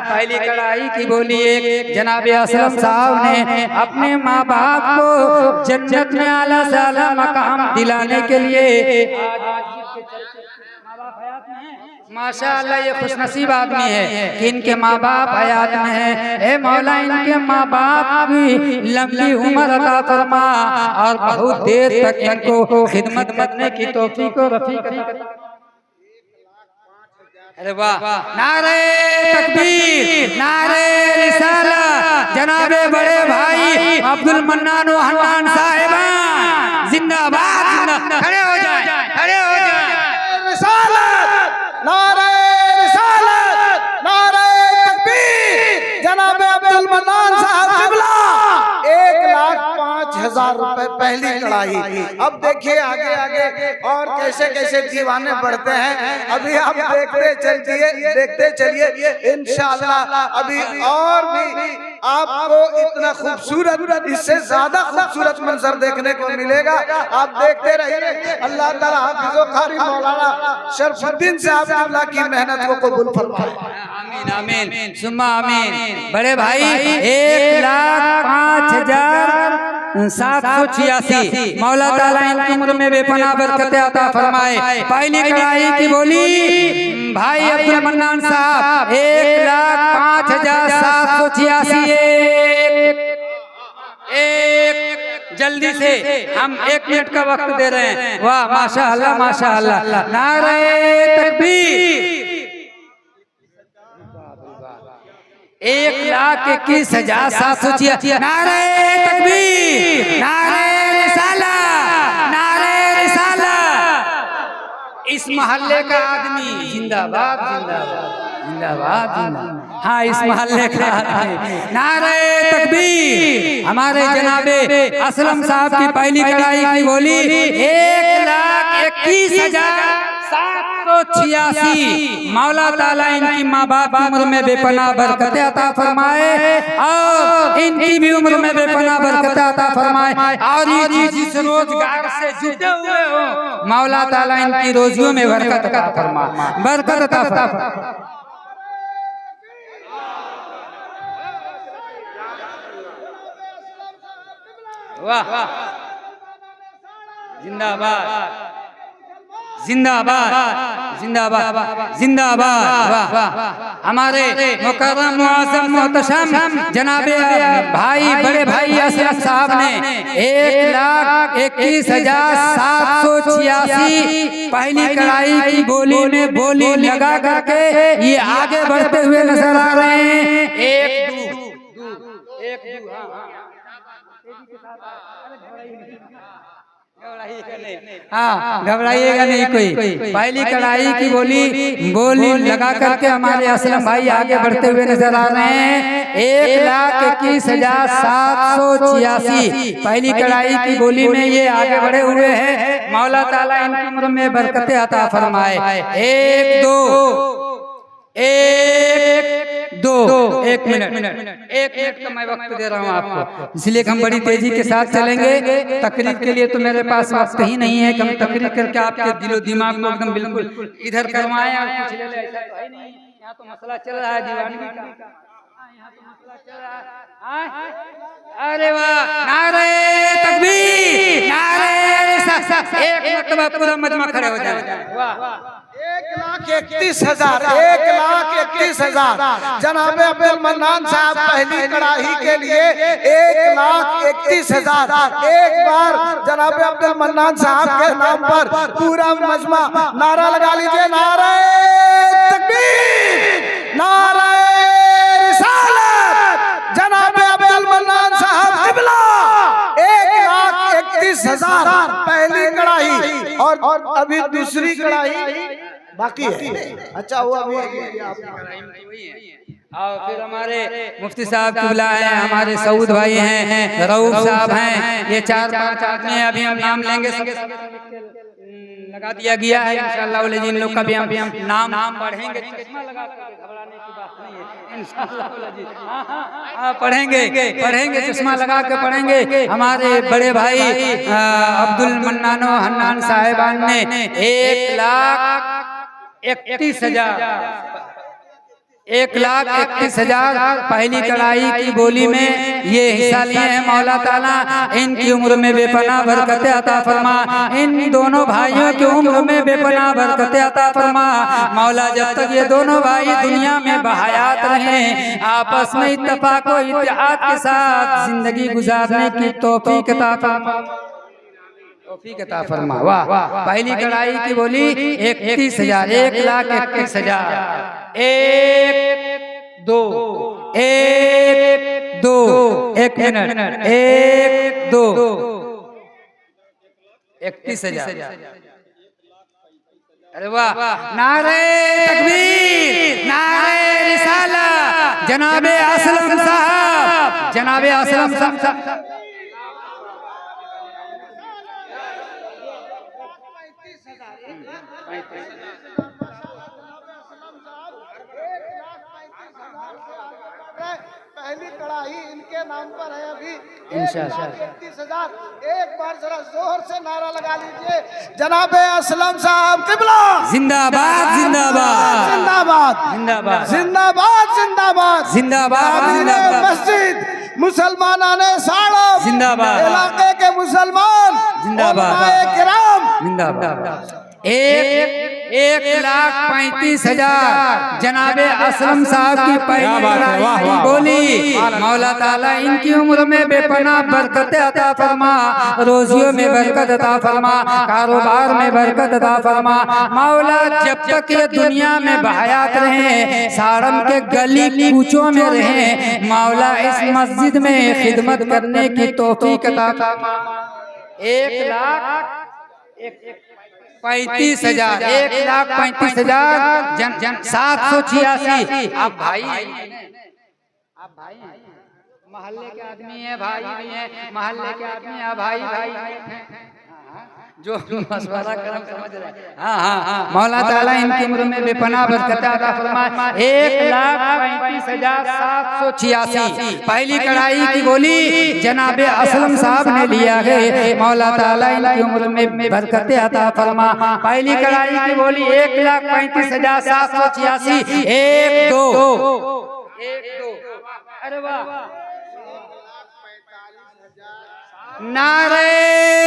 पहली कड़ाई की बोली एक। जनाब असलम साहब ने अपने माँ बाप को जन्नत में आला से आला मकाम दिलाने के लिए माशाअल्लाह ये खुशनसीब आदमी है कि इनके माँ बाप हयात में है। ए मौला इनके माँ बाप की लंबी उम्र अता फरमा और बहुत देर तक इनको खिदमत करने की तौफीक और रफीक अता फरमा। अरे वाह, नारे तकबीर, नारे रिसालत, जनाबे बड़े भाई अब्दुल मन्नान हन्नान साहिबान जिंदाबाद, जिंदाबाद। खड़े हो जाए, खड़े हो जाए।
रिसालत, नारे रिसालत, नारे तकबीर, जनाब अब्दुल मन्नान साहब क़िबला। 1,05,000 रुपए पहली कढ़ाई। अब देखिए आगे आगे और कैसे कैसे दीवाने बढ़ते हैं। अभी आप देखते चलिए इंशाअल्लाह अभी और भी आपको इतना खूबसूरत, इससे ज्यादा खूबसूरत मंजर देखने को मिलेगा। आप देखते रहिए। अल्लाह ताला हाफिज़ो कारी मौलाना शरफुद्दीन साहब क़िबला की मेहनत को कबूल फरमाए।
आमीन आमीन सुम्मा आमीन। बड़े भाई 1,05,786 मौला ताला इनकी उम्र में बेपनाह बरकत अता फरमाए। पहली कढ़ाई की बोली भाई अब्दुल मन्नान साहब 1,05,786। एक जल्दी से हम 1 मिनट का वक्त दे रहे हैं। वाह माशाअल्लाह माशाअल्लाह, नारे तकबीर। 1,21,786 नारे तकबीर, नारे रिसालत, नारे रिसालत। इस मोहल्ले का आदमी जिंदाबाद, जिंदाबाद, जिंदाबाद, जिंदाबाद। हाँ इस मोहल्ले का आदमी, नारे तकबीर। हमारे जनाबे असलम साहब की पहली कढ़ाई की बोली 1,21,786। मौला ताला इनकी माँ बाप की उम्र में बेपनाह बरकत अता फरमाए और इनकी भी उम्र में बेपनाह बरकत अता फरमाए। और ये जिस रोजगार से जुटे हुए हो मौला ताला इनकी रोजियों में बरकत अता फरमाए, बरकत अता फरमाए। वाह जिंदाबाद, जिंदाबाद, जिंदाबाद, जिंदाबाद। वाह वाह। हमारे मुकर्रम मुअज़्ज़म मोहतशम जनाबे भाई बड़े भाई असलम साहब ने 1,21,786 पहली कढ़ाई की बोली में बोली लगा करके ये आगे बढ़ते हुए नजर आ रहे हैं। एक हाँ घबराइएगा नहीं कोई। पहली कढ़ाई की बोली लगा करके हमारे असलम भाई आगे बढ़ते हुए नजर आ रहे हैं। 1,21,786 पहली कढ़ाई की बोली में ये आगे बढ़े हुए हैं। मौला ताला इनकी उम्र में बरकतें अता फरमाए। 1 मिनट का मैं वक्त दे रहा हूँ आपको, इसलिए हम बड़ी तेजी के साथ चलेंगे। तकरीर के लिए तो मेरे पास वक्त ही नहीं है कि हम तकरीर करके आपके दिलो दिमाग को एकदम बिल्कुल इधर करवाएं और कुछ ले ले, ऐसा तो है नहीं। यहाँ तो मसला चल रहा है दीवानी का, यहाँ तो मसला चल रहा है। अरे वाह, नारे तकबीर, नारे रिसालत। एक मरतबा पूरा मजमा खड़े हो जाए। वाह
1,31,000 जनाब अब्दुल मन्नान साहब पहली कढ़ाई के लिए 1,31,000। एक बार जनाब अब्दुल मन्नान साहब के नाम पर पूरा मजमा नारा लगा लीजिए। नारे तकबीर, नारे रिसालत, जनाब अब्दुल मन्नान साहब क़िबला। 1,31,000 पहली कढ़ाई और अभी दूसरी कढ़ाई बाकी है। अच्छा वो अभी
और फिर हमारे मुफ्ती साहब क़िबला हैं, हमारे सऊद भाई हैं, रऊफ साहब हैं। ये 4-5 आदमी हैं। अभी हम नाम लेंगे, लगा दिया गया है इंशाअल्लाह। जिन लोग का भी हम नाम पढ़ेंगे, चश्मा लगा कर घबराने की बात नहीं है इंशाअल्लाह। पढ़ेंगे चश्मा लगा के पढ़ेंगे। हमारे बड़े भाई अब्दुल मन्नान हन्नान साहिबान ने 1,31,000 1,31,000 पहली कड़ाई की बोली में ये हिस्सा लिए हैं मौला ताला। इनकी उम्र में बेपनाह बरकत अता फरमा, इन दोनों भाइयों की उम्र में बेपनाह बरकत अता फरमा। मौला जब तक ये दोनों भाई दुनिया में बहयात रहें, आपस में इत्तेफाक व इत्तेहाद के साथ जिंदगी गुजारने की तौफीक अता फरमा, तौफीक अता फरमा। वाह, पहली कड़ाई की बोली 31,000, 1,31,000। 1 2 1 2 1 मिनट 1 2 31,000। अरे वाह, नारे तकबीर, नारे रिसाला, जनाबे असलम साहब, जनाबे असलम साहब।
पहली कड़ाई इनके नाम पर है अभी।
इंशाअल्लाह
1,31,000। एक बार जरा जोर से नारा लगा लीजिए, जनाबे असलम साहब किबला
जिंदाबाद, जिंदाबाद,
जिंदाबाद,
जिंदाबाद,
जिंदाबाद, जिंदाबाद,
जिंदाबाद, जिंदाबाद।
मस्जिद मुसलमानाने साड़ब
जिंदाबाद,
इलाके के मुसलमान
जिंदाबाद,
उलमाए किराम
जिंदाबाद। 1,35,000 जनाबे असलम साहब की पहली कड़ाई की बोली। मौला ताला इनकी उम्र में बेपनाह बरकत अता फरमा, रोजियों में बरकत अता फरमा, कारोबार में बरकत अता फरमा। मौला जब तक ये दुनिया में बहयात रहें, साड़म के गली कूचों में रहें, मौला इस मस्जिद में खिदमत करने की तौफीक अता फरमा। 1,35,000, 1,35,000 786। आप भाई हैं, आप भाई हैं, मोहल्ले के आदमी हैं, भाई भी हैं, मोहल्ले के आदमी हैं, भाई हैं, जो मशवरा करम समझ रहे हैं। हाँ, मौला ताला इनकी उम्र में बेपनाह बरकत अता फरमाए। 1,35,786 पहली कड़ाई की बोली जनाबे असलम साहब ने लिया है। मौला ताला इनकी उम्र में बरकत अता फरमा। पहली कड़ाई की बोली 1,35,786। 1 2 1 2। अरे वाह, नारे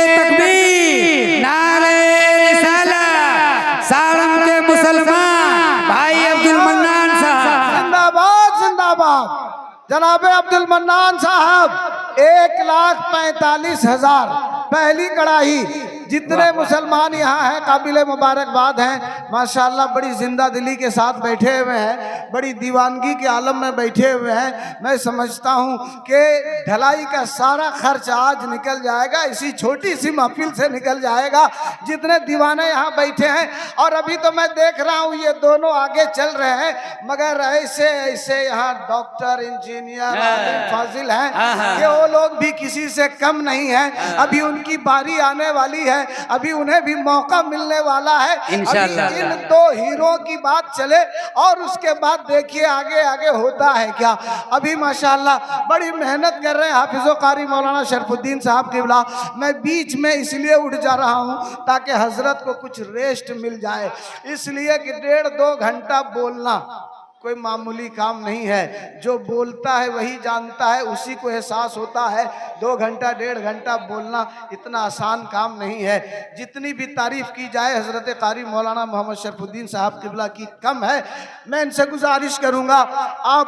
तकबीर, नारे रिसाला, साड़म के मुसलमान भाई अब्दुल मन्नान साहब
जिंदाबाद, जिंदाबाद। जनाबे अब्दुल मन्नान साहब 1,45,000 पहली कड़ाई। जितने मुसलमान यहाँ हैं काबिल मुबारकबाद हैं माशाल्लाह, बड़ी जिंदा दिली के साथ बैठे हुए हैं, बड़ी दीवानगी के आलम में बैठे हुए हैं। मैं समझता हूँ कि ढलाई का सारा खर्च आज निकल जाएगा, इसी छोटी सी महफिल से निकल जाएगा। जितने दीवाने यहाँ बैठे हैं, और अभी तो मैं देख रहा हूँ ये दोनों आगे चल रहे हैं, मगर ऐसे ऐसे यहाँ डॉक्टर, इंजीनियर, फाजिल हैं कि वो लोग भी किसी से कम नहीं है। अभी उनकी बारी आने वाली है, अभी उन्हें भी मौका मिलने वाला है।
इंशाअल्लाह।
अभी इन दो हीरो की बात चले और उसके बाद देखिए आगे आगे होता है क्या। अभी माशाअल्लाह बड़ी मेहनत कर रहे हैं हाफिज़ो कारी मौलाना शरफुद्दीन साहब किबला। मैं बीच में इसलिए उठ जा रहा हूँ ताकि हजरत को कुछ रेस्ट मिल जाए, इसलिए कि 1.5-2 घंटा बोलना कोई मामूली काम नहीं है। जो बोलता है वही जानता है, उसी को एहसास होता है। 2 घंटा 1.5 घंटा बोलना इतना आसान काम नहीं है। जितनी भी तारीफ की जाए हजरत कारी मौलाना मोहम्मद शरफुद्दीन साहब किबला की कम है। मैं इनसे गुजारिश करूंगा आप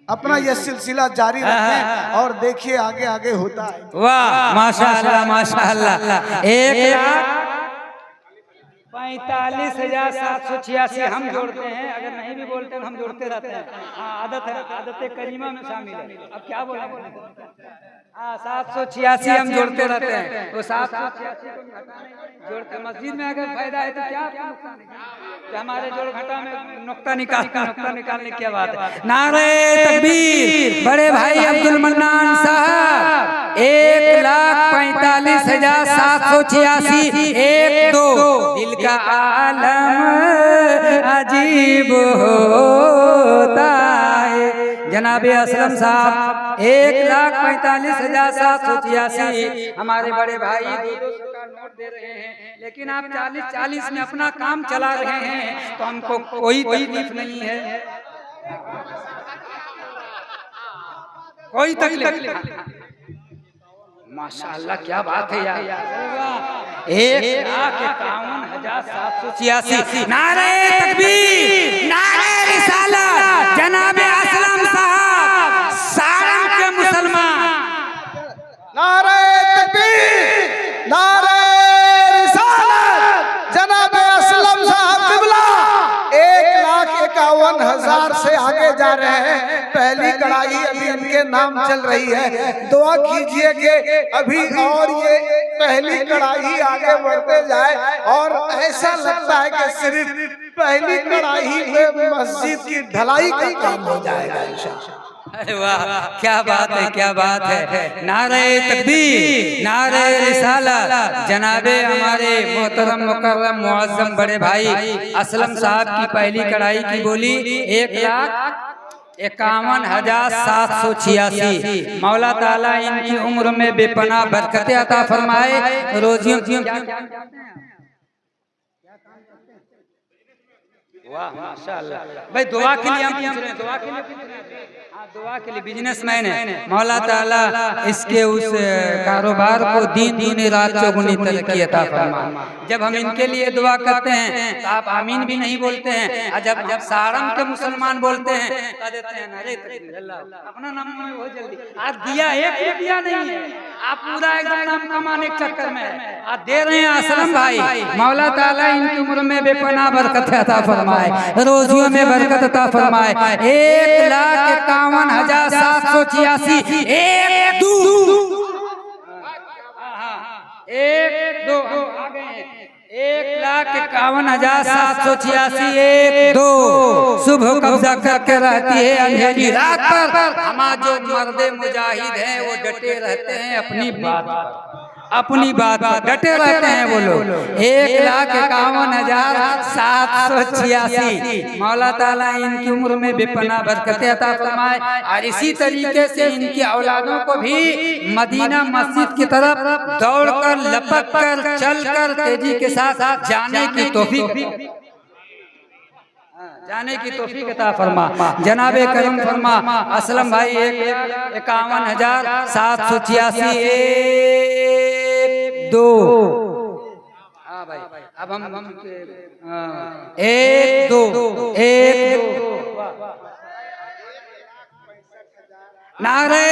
अपना यह सिलसिला जारी रखें और देखिए आगे आगे होता है।
वाह, माशाअल्लाह, माशाअल्लाह। 1,45,786 हम जोड़ते हैं, अगर नहीं भी बोलते हैं हम जोड़ते रहते हैं। हाँ, आदत है, आदत करीमा में शामिल है। अब क्या बोले, हाँ 786 हम जोड़ते रहते हैं। वो 786 जोड़ते, मस्जिद में अगर फायदा है तो क्या नुकसान है कि हमारे जोड़ घटा में नुक्ता निकालने की बात है। नारे तकबीर, बड़े भाई अब्दुल मन्नान साहब 1,45,786। 1 2 दिल का आलम अजीब होता है। जनाबे असलम साहब 1,45,786। हमारे बड़े भाई 200 का नोट दे रहे हैं, लेकिन आप 40-40 में अपना काम चला रहे हैं, तो हमको कोई तकलीफ नहीं है, कोई तकलीफ। माशाअल्लाह क्या बात है यार। 1,51,786। नारे तकबीर, नारे रिसालत, जनाबे असलम साहब सारंग के मुसलमान।
नारे तकबीर, नारे रिसालत, जनाबे असलम साहब किबला 1,51,000 से आगे जा रहे हैं। पहली कड़ाई अभी इनके नाम चल रही है, दुआ कीजिए कि अभी और ये पहली कड़ाई आगे बढ़ते जाए, और ऐसा लगता है कि सिर्फ पहली कड़ाई पे मस्जिद की ढलाई का काम हो जाएगा इंशाअल्लाह।
अरे वाह, क्या बात है, क्या बात है। नारे तकबीर, नारे रिसालत, जनाबे हमारे मोहतरम मुकर्रम मुअज्जम बड़े भाई असलम साहब की पहली कड़ाई की बोली 1,51,786। मौला ताला इनकी उम्र में बेपनाह बरकत अता फरमाए, रोजियों की। वाह माशाअल्लाह भाई, दुआ के लिए हम पूछ रहे हैं, दुआ के लिए पूछ रहे हैं। हाँ, दुआ के लिए बिजनेसमैन है, मौला ताला इसके उस कारोबार को दिन दूनी रात चौगुनी तरक्की अता फरमाए। जब हम इनके लिए दुआ करते हैं तो आप आमीन भी नहीं बोलते हैं, और जब सारंग के मुसलमान बोलते हैं तो देते हैं नारे तकबीर अल्लाह। अपना नाम में बहुत जल्दी आज दिया, एक दिया नहीं है, आप पूरा एकदम नाम कमाने के चक्कर में आज दे रहे हैं। असलम भाई, मौला ताला इनकी उम्र में बेपनाह बरकत अता फरमाए, रोजियों में बरकत अता फरमाए। 1,51,786। 1,2 आ गए हैं। 1,51,786। 1,2 सुबह कब्जा करके रहती है अंधेरी रात पर। हमारे जो मर्दे मुजाहिद हैं वो डटे रहते हैं अपनी बात पर, अपनी बात पर डटे रहते हैं वो लोग। 1,51,786। मौला ताला इनकी उम्र में बेपनाह बरकत अता फरमाए, और इसी तरीके से इनकी औलादों को भी मदीना मस्जिद की तरफ दौड़कर, लपक कर, चलकर तेजी के साथ जाने की तौफीक अता फरमा। जनाबे करम फरमा असलम भाई 1,51,786। 1,2 हाँ भाई, अब हम 1,2 नारे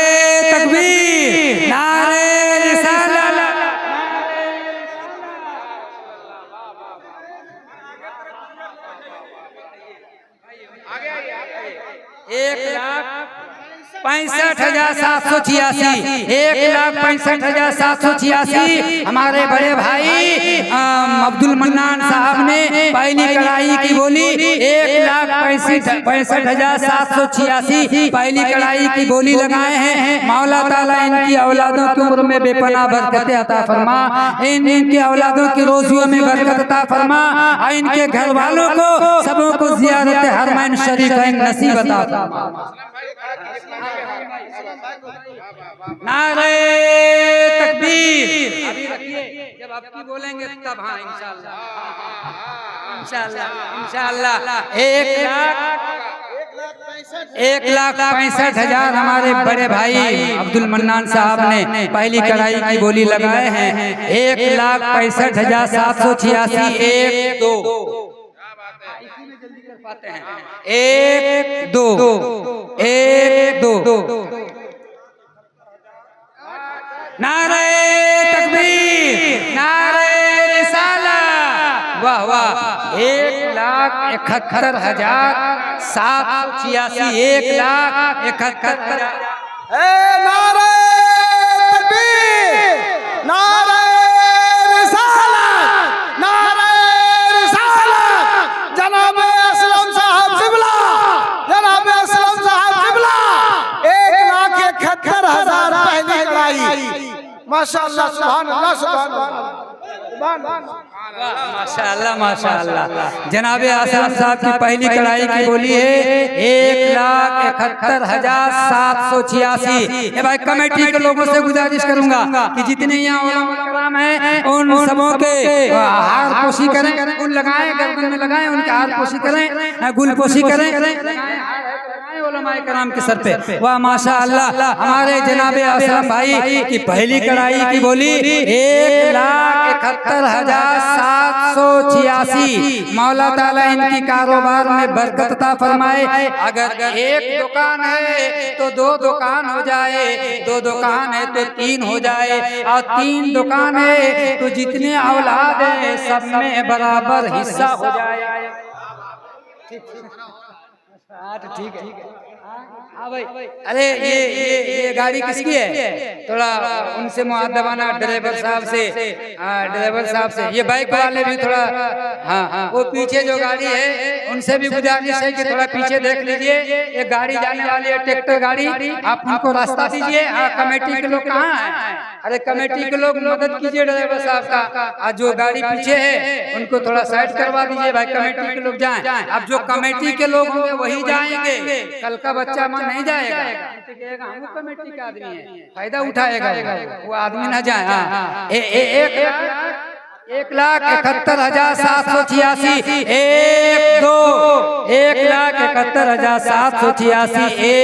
तकबीर, नारे रिसालत। 1,65,786। 1,65,786। हमारे बड़े भाई अब्दुल मन्नान साहब ने पहली कड़ाई की बोली 1,65,786 पहली कड़ाई की बोली लगाए हैं। मौला ताला इनकी औलादों की उम्र में बेपनाह बरकत अता फरमा, इनकी औलादों की रोजियों में बरकत अता फरमा, और इनके घर वालों को सबों को जियारत हरमैन शरीफैन नसीब अता फरमा। नारे तकबीर। अभी रखिए, जब आपकी बोलेंगे तब हाँ इंशाअल्लाह, इंशाअल्लाह, इंशाअल्लाह। 1,65,000 हमारे बड़े भाई अब्दुल मन्नान साहब ने पहली कड़ाई की बोली लगाए हैं। 1,65,786। 1,2 पाते हैं। 1,2 1,2 नारे तकबीर, नारे रिसालत। वाह वाह। 1,71,786। 1,71,000।
नारे तकबीर, नारे रिसालत, नारे रिसालत, जनाबे असलम साहब किबला, जनाबे असलम साहब किबला। 1,71,000 पहली कड़ाई। माशाअल्लाह, सुभान अल्लाह, सुभान अल्लाह।
माशाअल्लाह माशाअल्लाह। जनाबे आसलम साहब की पहली कढ़ाई की बोली है 1,71,786। ये भाई कमेटी के लोगों से गुजारिश करूंगा कि जितने यहाँ उलमा कराम हैं उन सबों के हार पोशी करें, फूल लगाएं, गर्दन में लगाएं, उनके हार पोशी करें, गुल पोशी करें, उलमाए कराम के सर पे। वाह माशाअल्लाह। हमारे जनाबे असलम भाई की पहली कढ़ाई की बोली 1,71,786। मौला ताला इनकी कारोबार में बरकत अता फरमाए। अगर एक दुकान है तो 2 दुकान हो जाए, 2 दुकान है तो 3 हो जाए, और 3 दुकान है तो जितने औलाद है सब में बराबर हिस्सा हो जाए। ठीक है। हाँ भाई, अरे ये गाड़ी किसकी है? थोड़ा उनसे मुआदबाना ड्राइवर साहब से ये बाइक वाले भी थोड़ा, हाँ वो पीछे जो गाड़ी है उनसे भी गुजारिश है कि थोड़ा पीछे देख लीजिए। ये गाड़ी जाने वाली है, ट्रैक्टर गाड़ी, आप उनको रास्ता दीजिए। कमेटी के लोग कहाँ हैं? अरे कमेटी के लोग मदद कीजिए ड्राइवर साहब का। आज जो गाड़ी पीछे है उनको थोड़ा साइड करवा दीजिए भाई, कमेटी के लोग जाएं। अब जो कमेटी के लोग होंगे वही जाएंगे, कल का बच्चा मन नहीं जाएगा। हम कमेटी का आदमी है, फायदा उठाएगा वो आदमी ना जाए। 1,71,786 1,71,786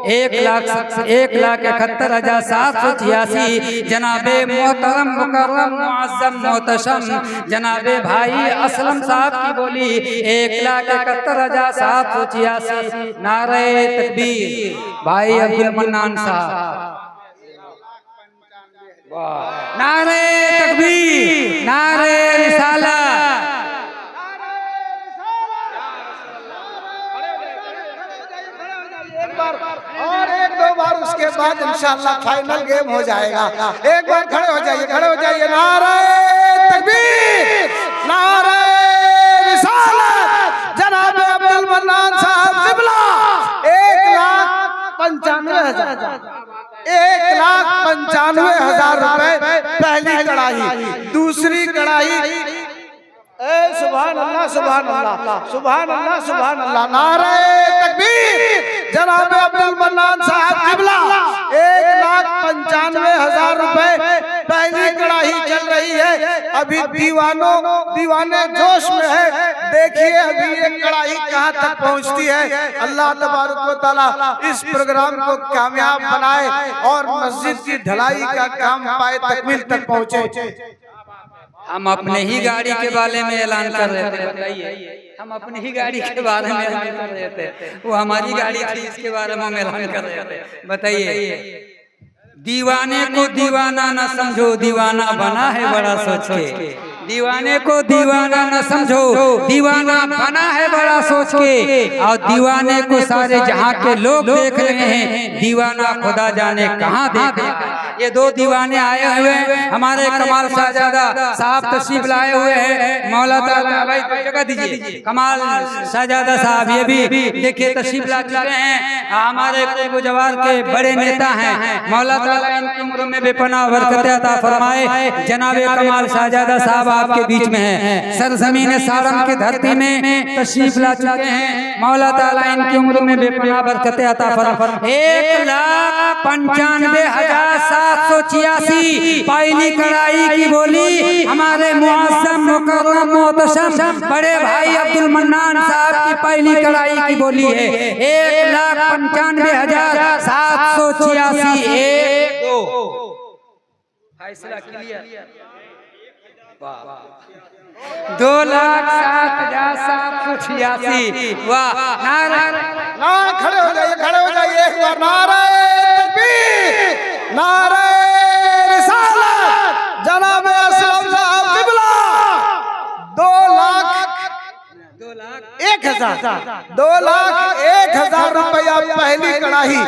1,71,786 जनाबे मोहतरम मुकर्रम मुअज्जम मोहतशम जनाबे भाई असलम साहब की बोली 1,71,786। नारे तकबीर भाई अब्दुल मन्नान साहब, नारे तकबीर, नारे रिसालत।
और 1-2 बार उसके बाद इंशाअल्लाह फाइनल गेम हो जाएगा। एक बार खड़े हो जाइए, खड़े हो जाइए। नारे तकबीर, नारे रिसालत, जनाब अब्दुल मन्नान साहब क़िबला। 1,95,000 रुपए पहली कढ़ाई। दूसरी कढ़ाई सुभान अल्लाह सुभान अल्लाह सुभान अल्लाह सुभान अल्लाह। नारे तकबीर, जनाब अब्दुल मन्नान साहब क़िबला। 1,95,000 रुपए पहली कढ़ाई चल रही है। अभी दीवाने जोश में है। देखिए अभी ये कढ़ाई कहाँ तक पहुँचती है। अल्लाह तबारक व तआला इस प्रोग्राम को कामयाब बनाए और मस्जिद की ढलाई का काम पाए तकमील तक पहुँचे।
हम अपने ही गाड़ी के बारे में ऐलान कर रहे थे, बताइए। हम अपनी ही गाड़ी के बारे में ऐलान कर रहे थे, वो हमारी गाड़ी थी, इसके बारे में हम ऐलान कर रहे थे। बताइए, दीवाने को दीवाना न समझो, दीवाना बना है बड़ा सोच के। दीवाने को दीवाना न समझो, दीवाना बना है बड़ा सोच के। और दीवाने को सारे जहां के लोग देख रहे हैं, दीवाना खुदा जाने कहां देखेगा। ये 2 दीवाने आए हुए हैं। हमारे कमाल शाहजादा साहब तशरीफ लाए हुए हैं। मौला ताला भाई जगह दीजिए। कमाल शाहजादा साहब ये भी देखिए तशरीफ ला चुके हैं। हमारे जवार के बड़े नेता हैं। मौला ताला इनकी उम्र में बेपनाह बरकत अता फरमाए। जनाबे कमाल शाहजादा साहब आपके बीच में है। सरजमीन सारम की धरती में तशरीफ ला चुके हैं। मौला ताला इनकी उम्र में बेपनाह बरकत अता फरमाए। 1,95,786 पहली कढ़ाई की बोली हमारे मुअज्जम मुकर्रम मोहतशम बड़े भाई अब्दुल मन्नान साहब की पहली कढ़ाई की बोली है 1,95,786। फैसला क्लियर। 2,07,786। वाह, नारा
खड़े हो जाइए, खड़े हो जाइए एक बार। नारे तकबीर, नारे रिसालत, जनाब असलम साहब क़िबला। 2,01,000 रुपया पहली कड़ाही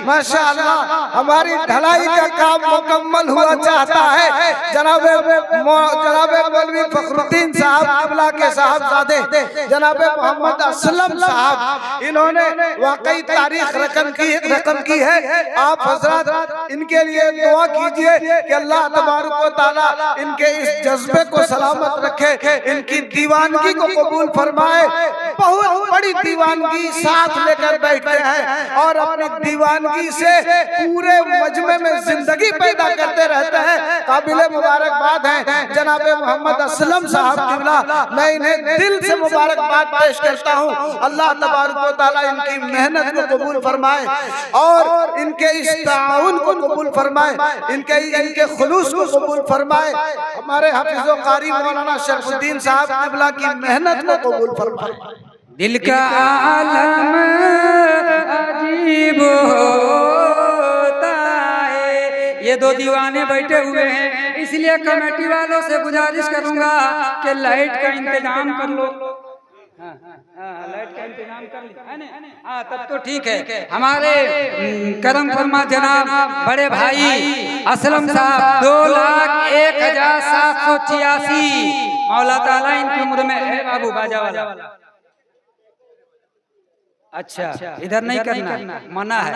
माशाअल्लाह हमारी ढलाई का काम मुकम्मल हुआ चाहता है। जनाब मौलवी फखरुद्दीन साहब क़िबला के साहबजादे जनाब मोहम्मद असलम साहब, इन्होंने वाकई तारीख रकम की है। आप हजरत इनके लिए दुआ कीजिए कि अल्लाह तबारक व तआला इनके इस जज्बे को सलामत रखे, इनकी दीवानगी को कबूल फरमाए। बहुत बड़ी दीवानगी साथ लेकर बैठते हैं और अपनी दीवानगी से पूरे मजमे में जिंदगी पैदा करते रहते हैं। काबिले मुबारकबाद हैं जनाब मोहम्मद असलम साहब क़िबला, मैं इन्हें दिल से मुबारकबाद पेश करता हूँ। अल्लाह तबारक व तआला इनकी मेहनत को कबूल फरमाए और इनके इस ताउन को कबूल फरमाए, इनके खुलूस को कबूल फरमाए। हमारे हाफिज़ो कारी मौलाना शरफुद्दीन साहब क़िबला की मेहनत को कबूल फरमाए।
दिल का आलम अजीब होता है। ये दो दीवाने बैठे हुए हैं, इसलिए कमेटी वालों से गुजारिश करूंगा कि लाइट का इंतजाम कर लो। लाइट का इंतजाम कर ली है ना? हाँ, तब तो ठीक है। हमारे करम फरमा जनाब बड़े भाई असलम साहब 2,01,786 मौला ताला इनकी उम्र में है। बाबू बाजा वाला अच्छा इधर नहीं करना, मना है,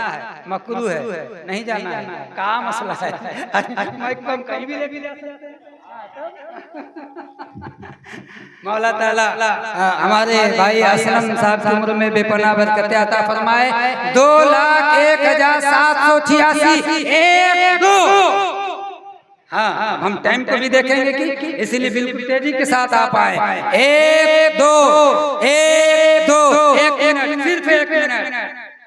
मकरू है, नहीं जाना है। क्या मसला है? मैं कहीं भी ले सकते हैं। मौला ताला हमारे भाई असलम साहब की उम्र में बेपनाह बरकत अता फरमाए। 2,01,786 1 2। हाँ, हम टाइम को भी देखेंगे कि इसलिए बिल्कुल तेजी के साथ आप आए। 1 2 1 2 1 मिनट, सिर्फ 1 मिनट।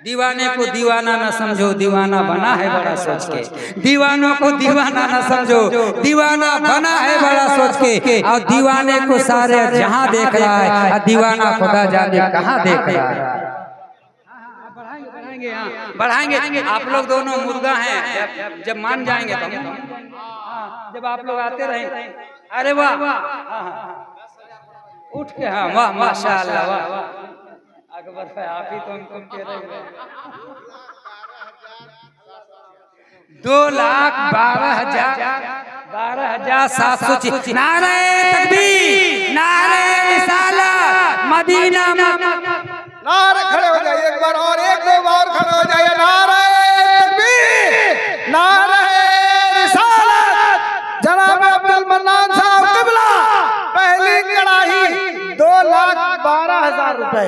दीवाने को दीवाना न समझो, दीवाना बना है बड़ा सोच के। दीवानों को दीवाना न समझो, दीवाना बना है बड़ा सोच के। और दीवाने को सारे जहां देख रहा है, और दीवाना खुदा जाने कहां देख रहा है। बढ़ाएंगे। आप लोग दोनों मुर्गा हैं, जब मान जाएंगे तो जब आप लोग आते रहे। अरे वाह, उठ के हाँ, वाह माशाअल्लाह, वाह अकबर भाई, आप ही तो हमको कह रहे हैं। 2,12,700। नारे तकबीर, नारे रिसालत, मदीना
नारे खड़े हो जाइए एक बार और, एक दो बार खड़े हो जाइए। नारे तकबीर, नारे रिसालत। जनाब अब्दुल मन्नान साहब क़िबला, पहली कड़ाही 2,12,000 रुपए,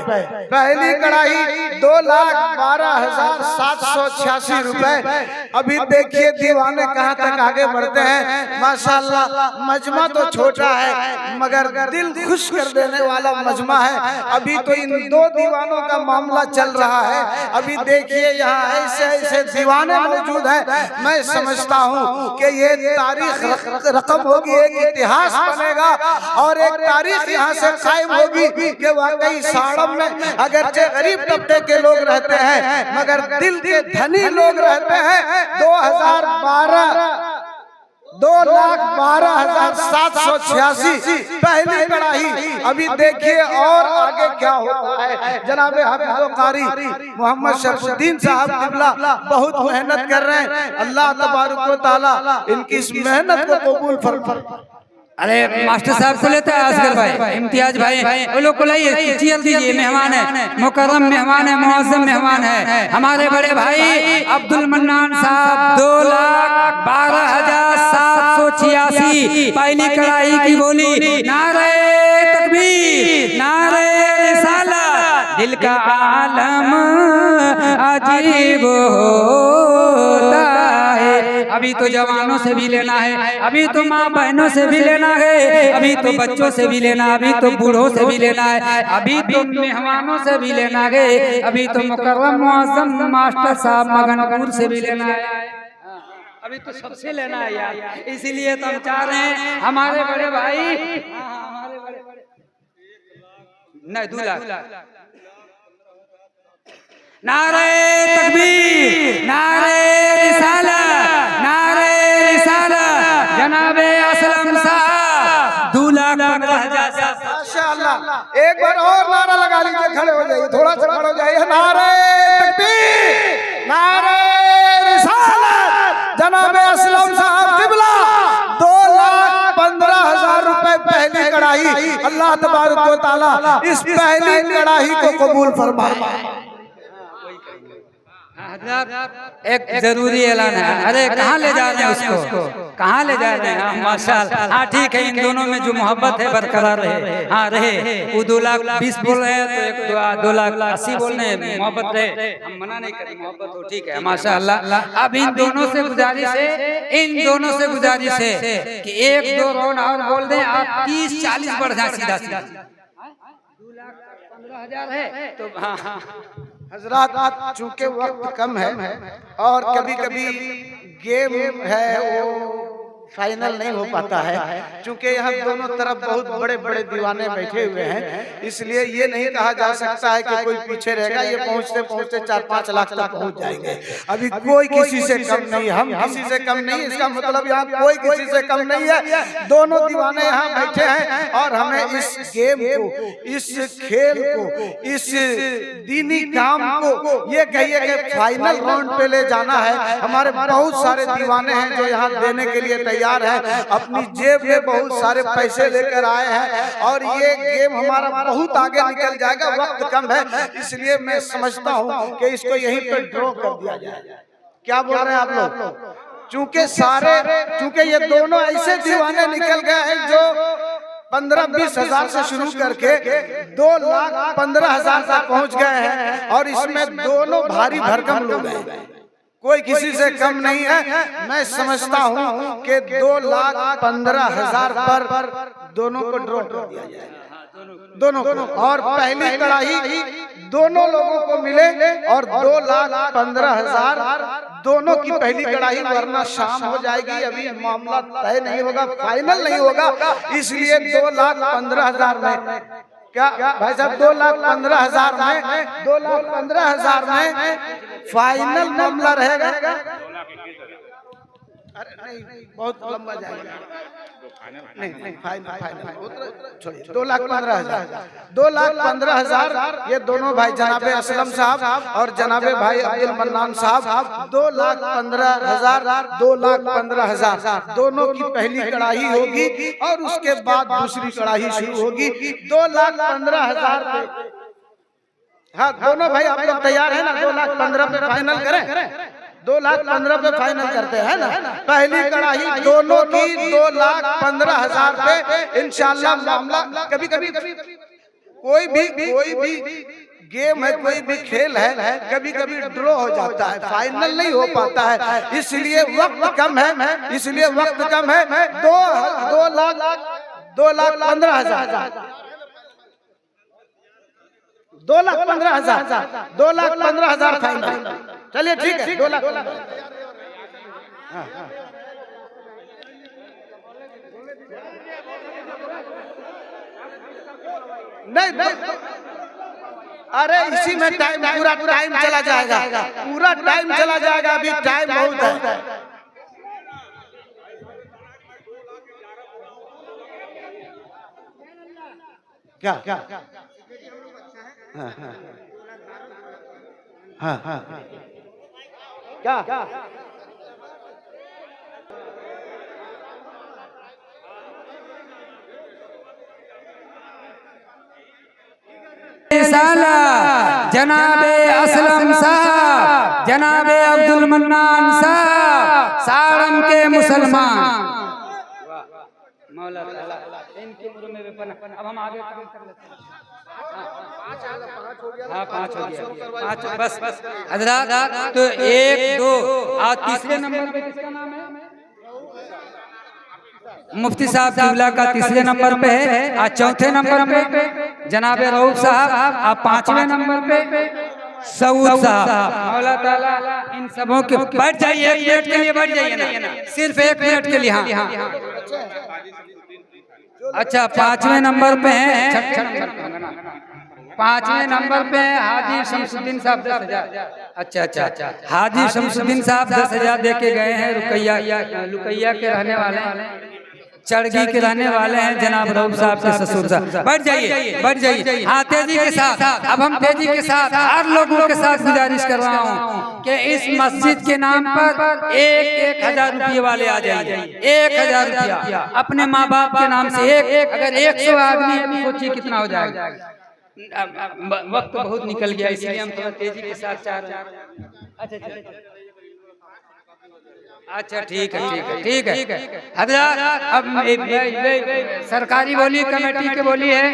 पहली कड़ाही 2,12,786 रुपए। अभी देखिए दीवाने कहाँ तक आगे बढ़ते हैं। माशाअल्लाह मजमा तो छोटा है मगर दिल खुश कर देने वाला मजमा है। अभी तो इन दो दीवानों का मामला चल रहा है। अभी देखिए यहाँ ऐसे ऐसे दीवाने मौजूद हैं। मैं समझता हूँ कि ये तारीख रकम होगी, एक इतिहास बनेगा और एक तारीख यहाँ से कायम होगी कि वाकई साड़म में अगरचे गरीब तबके के लोग रहते हैं मगर दिल के धनी लोग रहते हैं। 2,12,786 पहली कड़ाही। अभी देखिए और आगे क्या होता है। जनाब हाफिज़ो कारी मोहम्मद शरफुद्दीन साहब क़िबला बहुत मेहनत कर रहे हैं। अल्लाह तबारक व तआला इनकी इस मेहनत को कबूल फरमाए।
अरे मास्टर साहब को लेते हैं असगर भाई, इम्तियाज भाई, वो लोग को लाइए, चीयर दीजिए। मेहमान है, मुकर्रम मेहमान है, मुअज़्ज़म मेहमान है हमारे बड़े भाई अब्दुल मन्नान साहब। 2,12,786 पहली कड़ाही की बोली। नारे तकबीर, नारे रिसालत। दिल का आलम अजीब होता है। अभी तो जवानों से भी लेना है, अभी तो माँ बहनों से भी लेना है, अभी तो बच्चों से भी लेना, अभी तो बूढ़ों से भी लेना है, अभी तो मेहमानों से भी लेना है, अभी तो मुकर्रम मुअज़्ज़म मास्टर साहब मगनपुर से भी लेना है। अभी तो सबसे लेना है यार, इसीलिए तो हम चाह रहे हैं हमारे बड़े भाई, हमारे बड़े नहीं 2 लाख। नारे तकबीर, नारे रिसालत, नारे रिसालत। जनाबे असलम साहब 2,15,000।
माशाअल्लाह, एक बार और नारा लगा लीजिए, खड़े हो जाइए, थोड़ा सा खड़े हो जाइए। नारे तकबीर, अल्लाह तबारक व तआला इस पहली कड़ाही को कबूल फरमाए।
एक जरूरी ऐलान है। अरे कहाँ ले जा रहे हैं उसको, कहाँ ले जा रहे हैं? माशाअल्लाह, हाँ ठीक है, इन दोनों में जो मोहब्बत है बरकरार रहे। हाँ रहे, वो 2,20,000 बोल रहे हैं तो एक 2,80,000 बोल रहे हैं, मोहब्बत रहे, हम मना नहीं करें, मोहब्बत हो ठीक है माशाअल्लाह। अब इन दोनों से गुजारिश है कि 1-2 राउंड और बोल दें, आप 30-40 बढ़ जाए सीधा सीधा। 2,15,000 है तो हाँ
हजरात, चूंकि वक्त कम है और कभी कभी गेम है वो फाइनल नहीं हो पाता है, क्योंकि यहाँ दोनों तरफ बहुत बड़े बड़े दीवाने बैठे हुए हैं, इसलिए ये नहीं कहा जा सकता है कि कोई पीछे रहेगा। ये पहुँचते पहुँचते 4-5 लाख तक पहुँच जाएंगे। अभी कोई किसी से कम नहीं, हम किसी से कम नहीं, इसका मतलब यहाँ कोई किसी से कम नहीं है। दोनों दीवाने यहाँ बैठे हैं और हमें इस गेम को, इस खेल को, इस दीनी काम को ये कहिए कि फाइनल राउंड पे ले जाना है। हमारे बहुत सारे दीवाने हैं जो यहाँ देने के लिए तैयार है, अपनी जेब में बहुत सारे पैसे लेकर आए हैं और ये गेम हमारा बहुत आगे निकल जाएगा। वक्त कम है, इसलिए मैं समझता हूँ कि इसको यहीं पे ड्रॉ कर दिया जाए। क्या बोल रहे हैं आप लोग? चूंकि ये दोनों ऐसे दीवाने निकल गए हैं जो 15-20 हजार से शुरू करके 2,15,000 तक पहुँच गए हैं और इसमें दोनों भारी भरकम लोग हैं, कोई किसी से कम नहीं है। मैं समझता हूँ कि 2,15,000 पर दोनों को ड्रॉ कर दिया जाए, दोनों को, और पहली कड़ाही दोनों लोगों को मिले और 2,15,000 दोनों की पहली कड़ाही, वरना शाम हो जाएगी, अभी मामला तय नहीं होगा, फाइनल नहीं होगा। इसलिए 2,15,000 में क्या भाई साहब, 2,15,000 में 2,15,000 में फाइनल मामला रहेगा। अरे नहीं, बहुत लंबा जाएगा, नहीं फाइनल छोड़िए। 2,15,000 ये दोनों भाई जनाबे असलम साहब और जनाबे भाई अब्दुल मन्नान साहब, 2,15,000 2,15,000 दोनों की पहली कड़ाही होगी और उसके बाद दूसरी कड़ाही शुरू होगी। 2,15,000 हाँ दोनों भाई आप लोग तैयार है ना? 2,15,000 पे फाइनल करें, 2,15,000 पे फाइनल करते हैं ना? पहली कड़ाही दोनों की 2,15,000 पे इंशाल्लाह मामला। कभी कभी कोई भी गेम है, कोई भी खेल है, कभी कभी ड्रॉ हो जाता है, फाइनल नहीं हो पाता है, इसलिए वक्त कम है। 2,15,000 फाइनल। चलिए ठीक है, 2,00,000। नहीं, अरे इसी में टाइम, पूरा टाइम चला जाएगा, पूरा टाइम चला जाएगा, अभी टाइम बहुत है। क्या हाँ क्या
साला जनाबे असलम साहब, जनाबे अब्दुल मन्नान साहब, सारम के मुसलमान। मौला ताला इनकी उम्र में भी पना। अब हम आगे काम कर लेते हैं। हाँ 5 हो गया, 5 बस हजरात। तो 1 2 और तीसरे नंबर पे किसका नाम है? मुफ्ती साहब किबला का तीसरे नंबर पे है, आज चौथे नंबर पे जनाबे रऊफ साहब, आप 5वें नंबर पे सऊद साहब। मौला ताला इन सबों के बैठ जाइए, 1 मिनट के लिए बैठ जाइए ना, सिर्फ 1 मिनट के लिए। हाँ अच्छा 5वें नंबर पे है, 5वें नंबर पे हाजी शमसुद्दीन साहब 10,000। अच्छा हाजी शमसुद्दीन साहब 10,000 दे के गए हैं। रुकैया के रहने वाले हैं। चरगी के रहने वाले हैं जनाब रऊफ साहब के ससुर साहब। बैठ जाइए, बैठ जाइए। हाँ, तेजी के साथ। अब हम तेजी के साथ हर लोगों के साथ गुजारिश कर रहा हूँ कि इस मस्जिद के नाम पर 1,000 रुपये वाले आ जाइए। 1,000 रुपया अपने माँ बाप के नाम से। अगर 100 आदमी है, सोचिए कितना हो जाएगा। वक्त बहुत निकल गया, इसलिए हम थोड़ा तेजी के साथ चाह रहे हैं। अच्छा, ठीक है, ठीक है। हजरत, अब सरकारी बोली, कमेटी की बोली है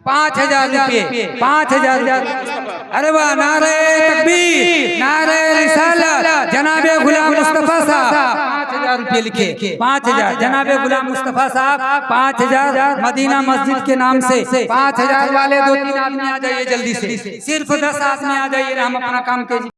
5,000 रुपये। 5,000। अरे वाह, नारे तकबीर, नारे रिसालत। जनाबे गुलाम मुस्तफा साहब 5,000 रुपये लिखे। 5,000 जनाबे गुलाम मुस्तफा साहब 5,000 मदीना मस्जिद के नाम से। 5,000 वाले 2-3 आदमी आ जाइए जल्दी से। सिर्फ 10 आदमी आ जाइए, हम अपना काम तेजी